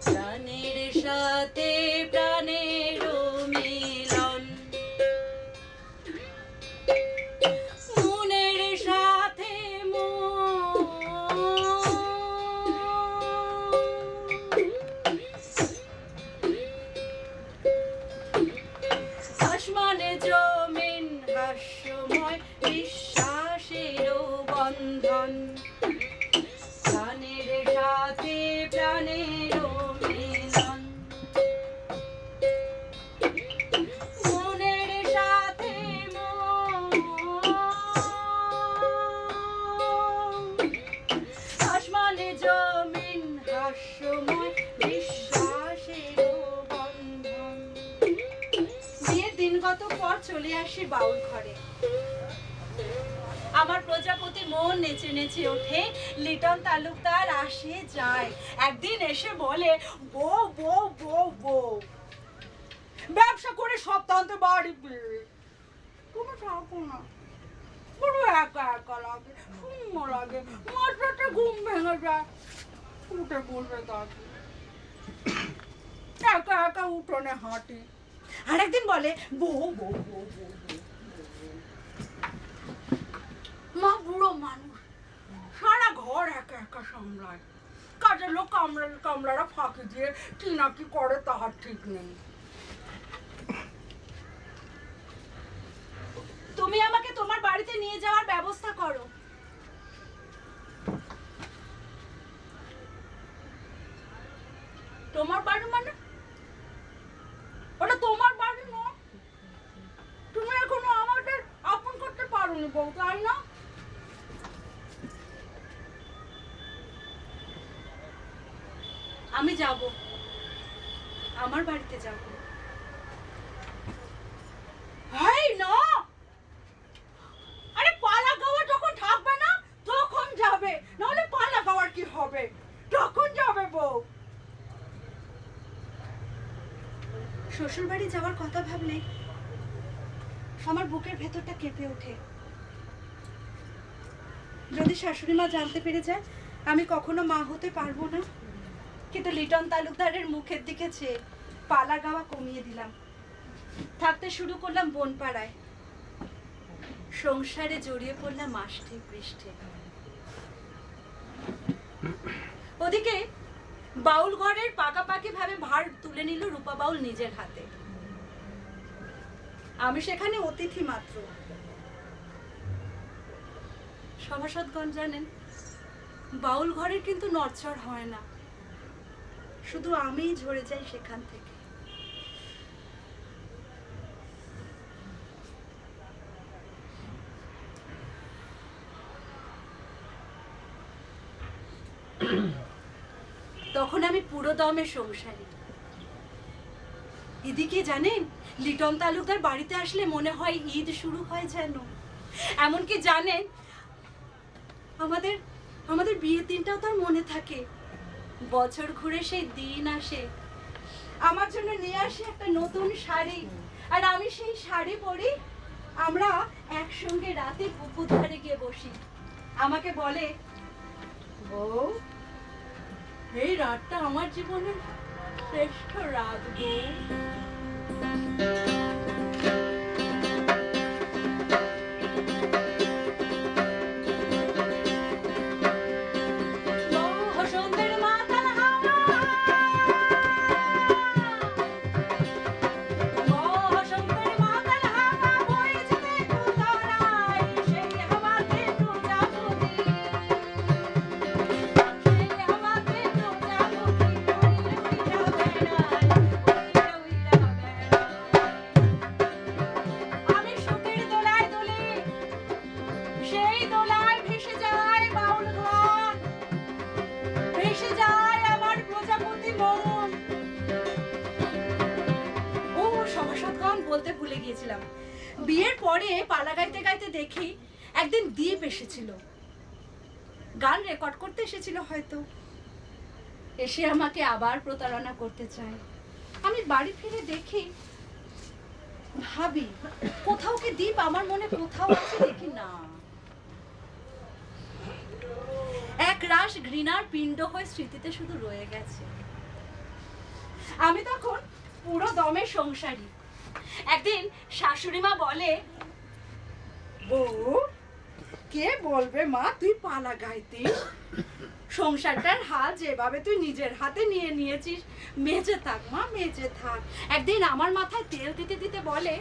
প্রাণের সাথে প্রাণের মিলন, মনের সাথে আসমানে জমিন হাস্যময় বিশ্বাসের বন্ধন, প্রাণের সাথে প্রাণের মিলন, মনের সাথে আসমানে জমিন হাস্যময় বিশ্বাসের বন্ধন। বিয়ের দিনগত পর চলে আসি বাউল ঘরে। আমার প্রজাপতি মন নেচে নেচে ওঠে। লিটন তালুকদার আসে যায়। একদিন এসে বলে, বউ বউ বউ বউ, ব্যবসা করে সপ্তাহান্তে বাড়ি ফিরে তুমি থাকো না, পুরো একা একা লাগে, শূন্য লাগে, মাঝরাতে ঘুম ভেঙে যায়, উঠে বলবে তাকে একা একা উঠোনে হাঁটি। আর একদিন বলে, বউ বউ বউ বউ বউ, মা বুড়ো মানুষ, সারা ঘর একা একা সামলায়, কাজের লোক কামলারা ফাঁকি দিয়ে কি না কি করে তাহার ঠিক নেই। তুমি আমাকে তোমার বাড়িতে নিয়ে যাওয়ার ব্যবস্থা করো। তোমার বাড়ি মানে? ওটা তোমার বাড়ি নয়। তুমি এখনো আমাদের আপন করতে পারোনি বউ, তাই না? আমি যাব, আমার বাড়িতে যাব। এই না, আরে পালা গাওয়া যখন থাকবে না তখন যাবে, নাহলে পালা গাওয়ার কি হবে? তখন যাবে বউ। শ্বশুর বাড়ি যাওয়ার কথা ভাবলে আমার বুকের ভেতরটা কেঁপে ওঠে। যদি শাশুড়ি মা জানতে পেরে যায় আমি কখনো মা হতে পারবো না। কিন্তু লিটন তালুকদারের মুখের দিকে চেয়ে পালা গাওয়া কমিয়ে দিলাম। থাকতে শুরু করলাম বনপাড়ায়। সংসারে জড়িয়ে পড়লাম আষ্টে পৃষ্ঠে। ওদিকে বাউল ঘরের পাকাপাকি ভাবে ভার তুলে নিল রূপা বাউল নিজের হাতে। আমি সেখানে অতিথি মাত্র। সভাসদগণ জানেন, বাউল ঘরের কিন্তু নড়চড় হয় না, শুধু আমিই ঝরে যাই সেখান থেকে। তখন আমি পুরো দমে সংসারী। এদিকে জানেন, লিটন তালুকদার বাড়িতে আসলে মনে হয় ঈদ শুরু হয় যেন। এমনকি জানেন, আমাদের বিয়ের দিনটাও তার মনে থাকে। বছর ঘুরে সেই দিন আসে, আমার জন্য নিয়ে আসে একটা নতুন শাড়ি, আর আমি সেই শাড়ি পরি। আমরা একসঙ্গে রাতে পুকুর ধারে গিয়ে বসি, আমাকে বলে, বউ, এই রাতটা আমার জীবনের শ্রেষ্ঠ রাত বউ। বসন্তের মাতাল হাওয়া, বসন্তের মাতাল হাওয়া বইছে কুতরায়, সেই হাওয়াতে প্রজাপতি, সেই হাওয়াতে প্রজাপতি উইরা বেড়ায়, উইরা বেড়ায়। আমি সুখের দোলায় দুলি, সেই দোলায় ভেসে যায় বাউল ঘর, ভেসে যায় আমার প্রজাপতি মন। ও সভাসদগণ, বলতে ভুলে গিয়েছিলাম, বিয়ের পরে পালা গাইতে গাইতে দেখি একদিন দীপ এসেছিল, গান রেকর্ড করতে এসেছিল হয়তো, এসে আমাকে আবার প্রতারণা করতে চায়। আমি বাড়ি ফিরে দেখি, ভাবি কোথাও কি দীপ আমার মনে কোথাও আছে, দেখি না, এক রাশ ঘৃণার পিণ্ড হয়ে স্মৃতিতে শুধু রয়ে গেছে। আমি তখন পুরো দমে সংসারী। একদিন শাশুড়ি মা বলে, বউ, কে বলবে মা তুই পালা গাইতিস, সংসারটার হাল যেভাবে তুই নিজের হাতে নিয়ে নিয়েছিস, মেজে থাক মা, মেজে থাক। একদিন আমার মাথায় তেল দিতে দিতে বলে,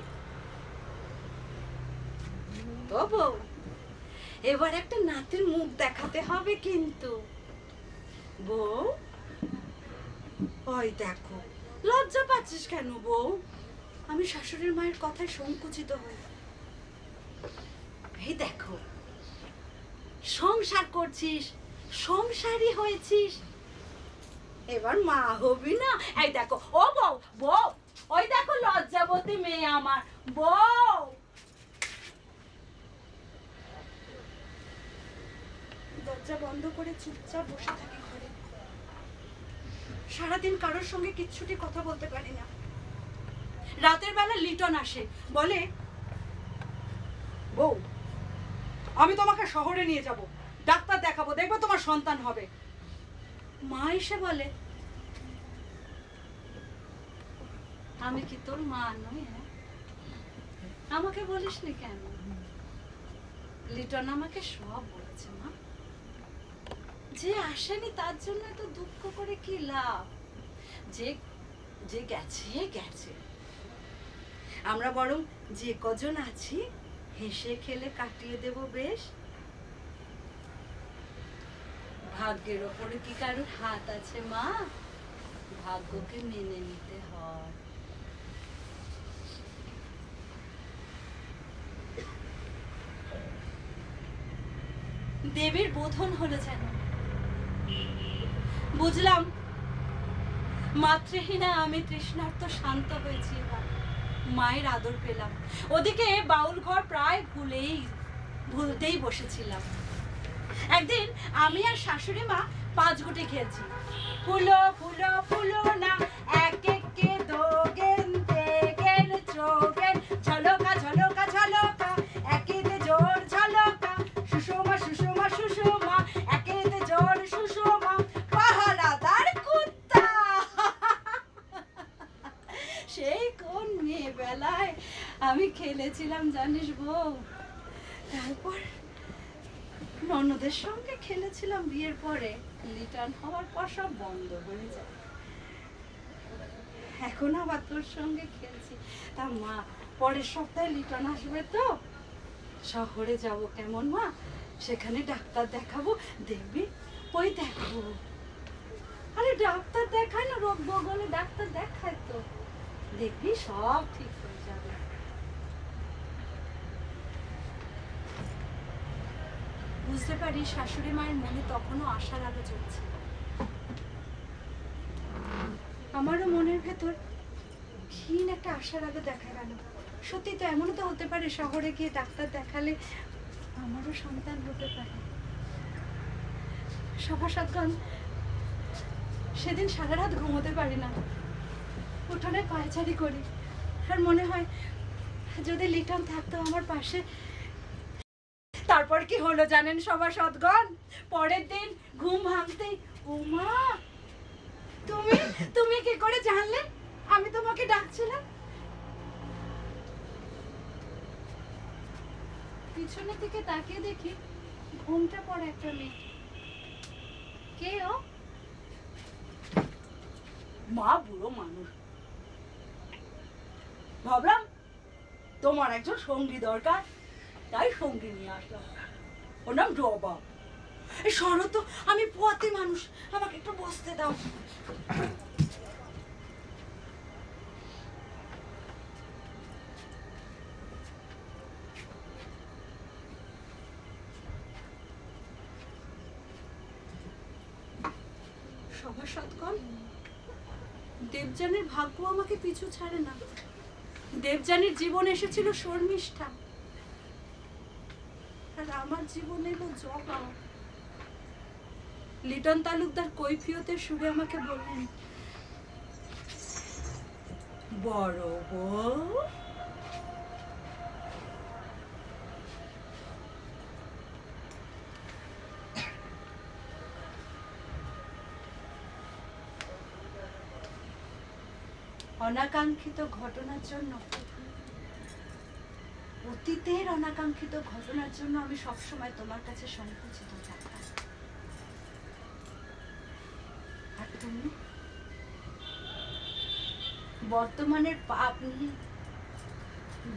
তো বউ, এবার একটা নাতির মুখ দেখাতে হবে কিন্তু। বউ, ওই দেখো, লজ্জা পাচ্ছিস কেন বউ? আমি শাশুড়ির মায়ের কথায় সংকুচিত হই। এই দেখো, সংসার করছিস, সংসারী হয়েছিস, এবার মা হবি না? এই দেখো, ও বউ, বউ, ওই দেখো লজ্জাবতী মেয়ে আমার, বউ। দরজা বন্ধ করে চুপচাপ বসে থাকি ঘরে। সারাদিন কারোর সঙ্গে কিচ্ছুটি কথা বলতে পারি না। রাতের বেলা লিটন আসে, বলে, বউ, আমি তোমাকে শহরে নিয়ে যাব, ডাক্তার দেখাবো, দেখবো তোমার সন্তান হবে। মা এসে বলে, আমি কি তোর মা নই? হ্যাঁ, আমাকে বলিসনি কেন? লিটন আমাকে সব বলেছে মা, যে আসেনি তার জন্য এত দুঃখ করে কি লাভ, যে যে গেছে গেছে, আমরা বরং যে কজন আছি হেসে খেলে কাটিয়ে দেব বেশ। ভাগ্যের ওপরে কি কারোর হাত আছে মা? ভাগ্যকে মেনে নিতে হয়। দেবীর বোধন হলো যেন, বুঝলাম মাতৃহীনা আমি তৃষ্ণার্ত শান্ত হয়েছি, এবার মায়ের আদর পেলাম। ওদিকে বাউল ঘর প্রায় ভুলতেই বসেছিলাম। একদিন আমি আর শাশুড়ি মা 5 গুটি খেলছি, ফুলো ফুলো ফুলো না এক একে দোগেন তেগেন চোগেন, ঝলকা ঝলকা ঝলকা একেতে জোর ঝলকা, সুষমা সুষমা সুষমা একেতে জোর সুষমা, পাহারাদার কুত্তা। সেই কোন মেয়ে বেলায় আমি খেলেছিলাম জানিস বউ। তারপর ননদের সঙ্গে খেলেছিলাম বিয়ের পরে, লিটন হওয়ার পর সব বন্ধ হয়ে যায়। এখন আবার তোর সঙ্গে খেলছি। তা মা, পরের সপ্তাহে লিটন আসবে তো, শহরে যাব কেমন মা, সেখানে ডাক্তার দেখাবো, দেখবি? ওই দেখো, আরে ডাক্তার দেখায় না, রোগ বগলে ডাক্তার দেখায় তো, দেখবি সব ঠিক হয়ে যাবে। বুঝতে পারি শাশুড়ি মায়ের মনে তখনও আশার আলো জ্বলছে। আমারও মনের ভেতর ক্ষীণ একটা আশার আলো দেখা গেল। সত্যি তো, এমনও তো হতে পারে শহরে গিয়ে ডাক্তার দেখালে আমারও সন্তান হতে পারে। সভাসদগণ, সেদিন সারা রাত ঘুমোতে পারি না, উঠোনে পায়চারি করি, আর মনে হয় যদি লিটন থাকতো আমার পাশে, তার তারপর কি হলো জানেন সভাসদগণ? পরের দিন ঘুম ভাঙতেই, ওমা তুমি তুমি কি করে জানলে আমি তোমাকে ডাকছিলাম? পিছনের দিকে তাকিয়ে দেখি ঘুমটা পড়ে একটা মেয়ে। কে ও? মা বুড়ো মানুষ। ভাবলাম তোমার একজন সঙ্গী দরকার, তাই সঙ্গী নিয়ে আসলাম। ওর নাম জবা। এই সরো তো, আমি পথে মানুষ, আমাকে একটু বসতে দাও। সভাসদগণ, দেবযানীর ভাগ্য আমাকে পিছু ছাড়ে না। দেবযানীর জীবন এসেছিল শর্মিষ্ঠা, আর আমার জীবন এলো জবা। লিটন তালুকদার কৈফিয়তের সুরে আমাকে বললেন, বড় বউ অনাকাঙ্ক্ষিত ঘটনার জন্য, অতীতের অনাকাঙ্ক্ষিত ঘটনার জন্য আমি সবসময় তোমার কাছে সংকুচিত থাকতাম। আর তুমি বর্তমানের পাপ নিয়ে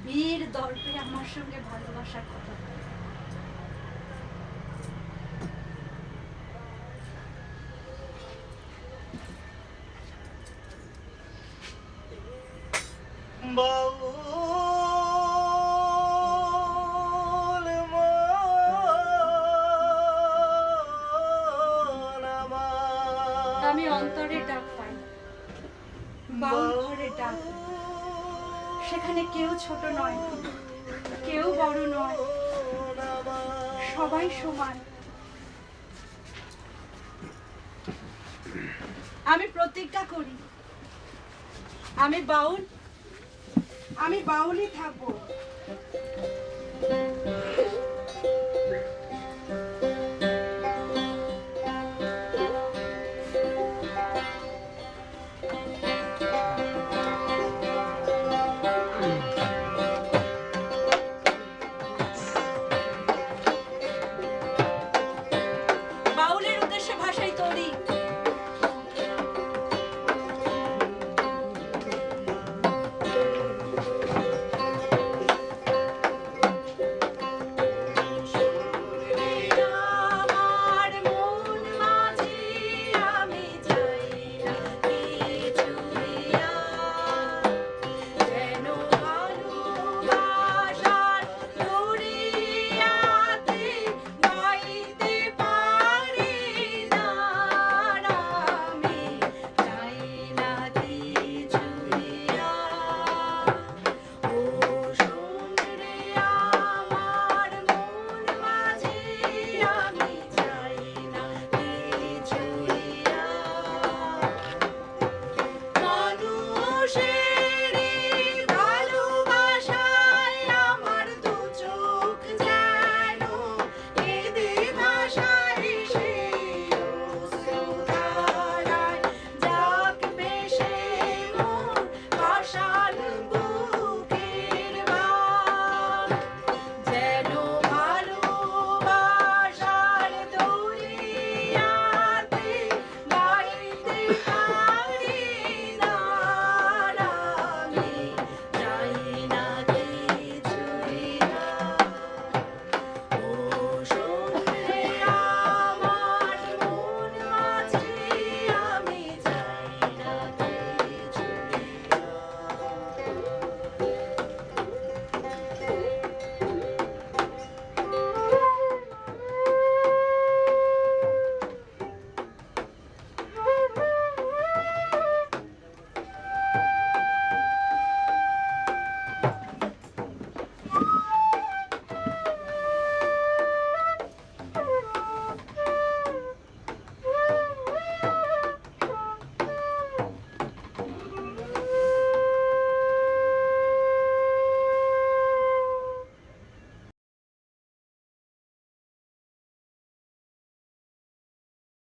বীর দর্পে আমার সঙ্গে ভালোবাসার কথা বলো।
বাউল মন আমার,
আমি অন্তরে ডাক পাই, বাউল ঘরে ডাক। সেখানে কেউ ছোট নয়, কেউ বড় নয়, সবাই সমান। আমি প্রতিজ্ঞা করি, আমি বাউল, আমি বাউলই থাকবো।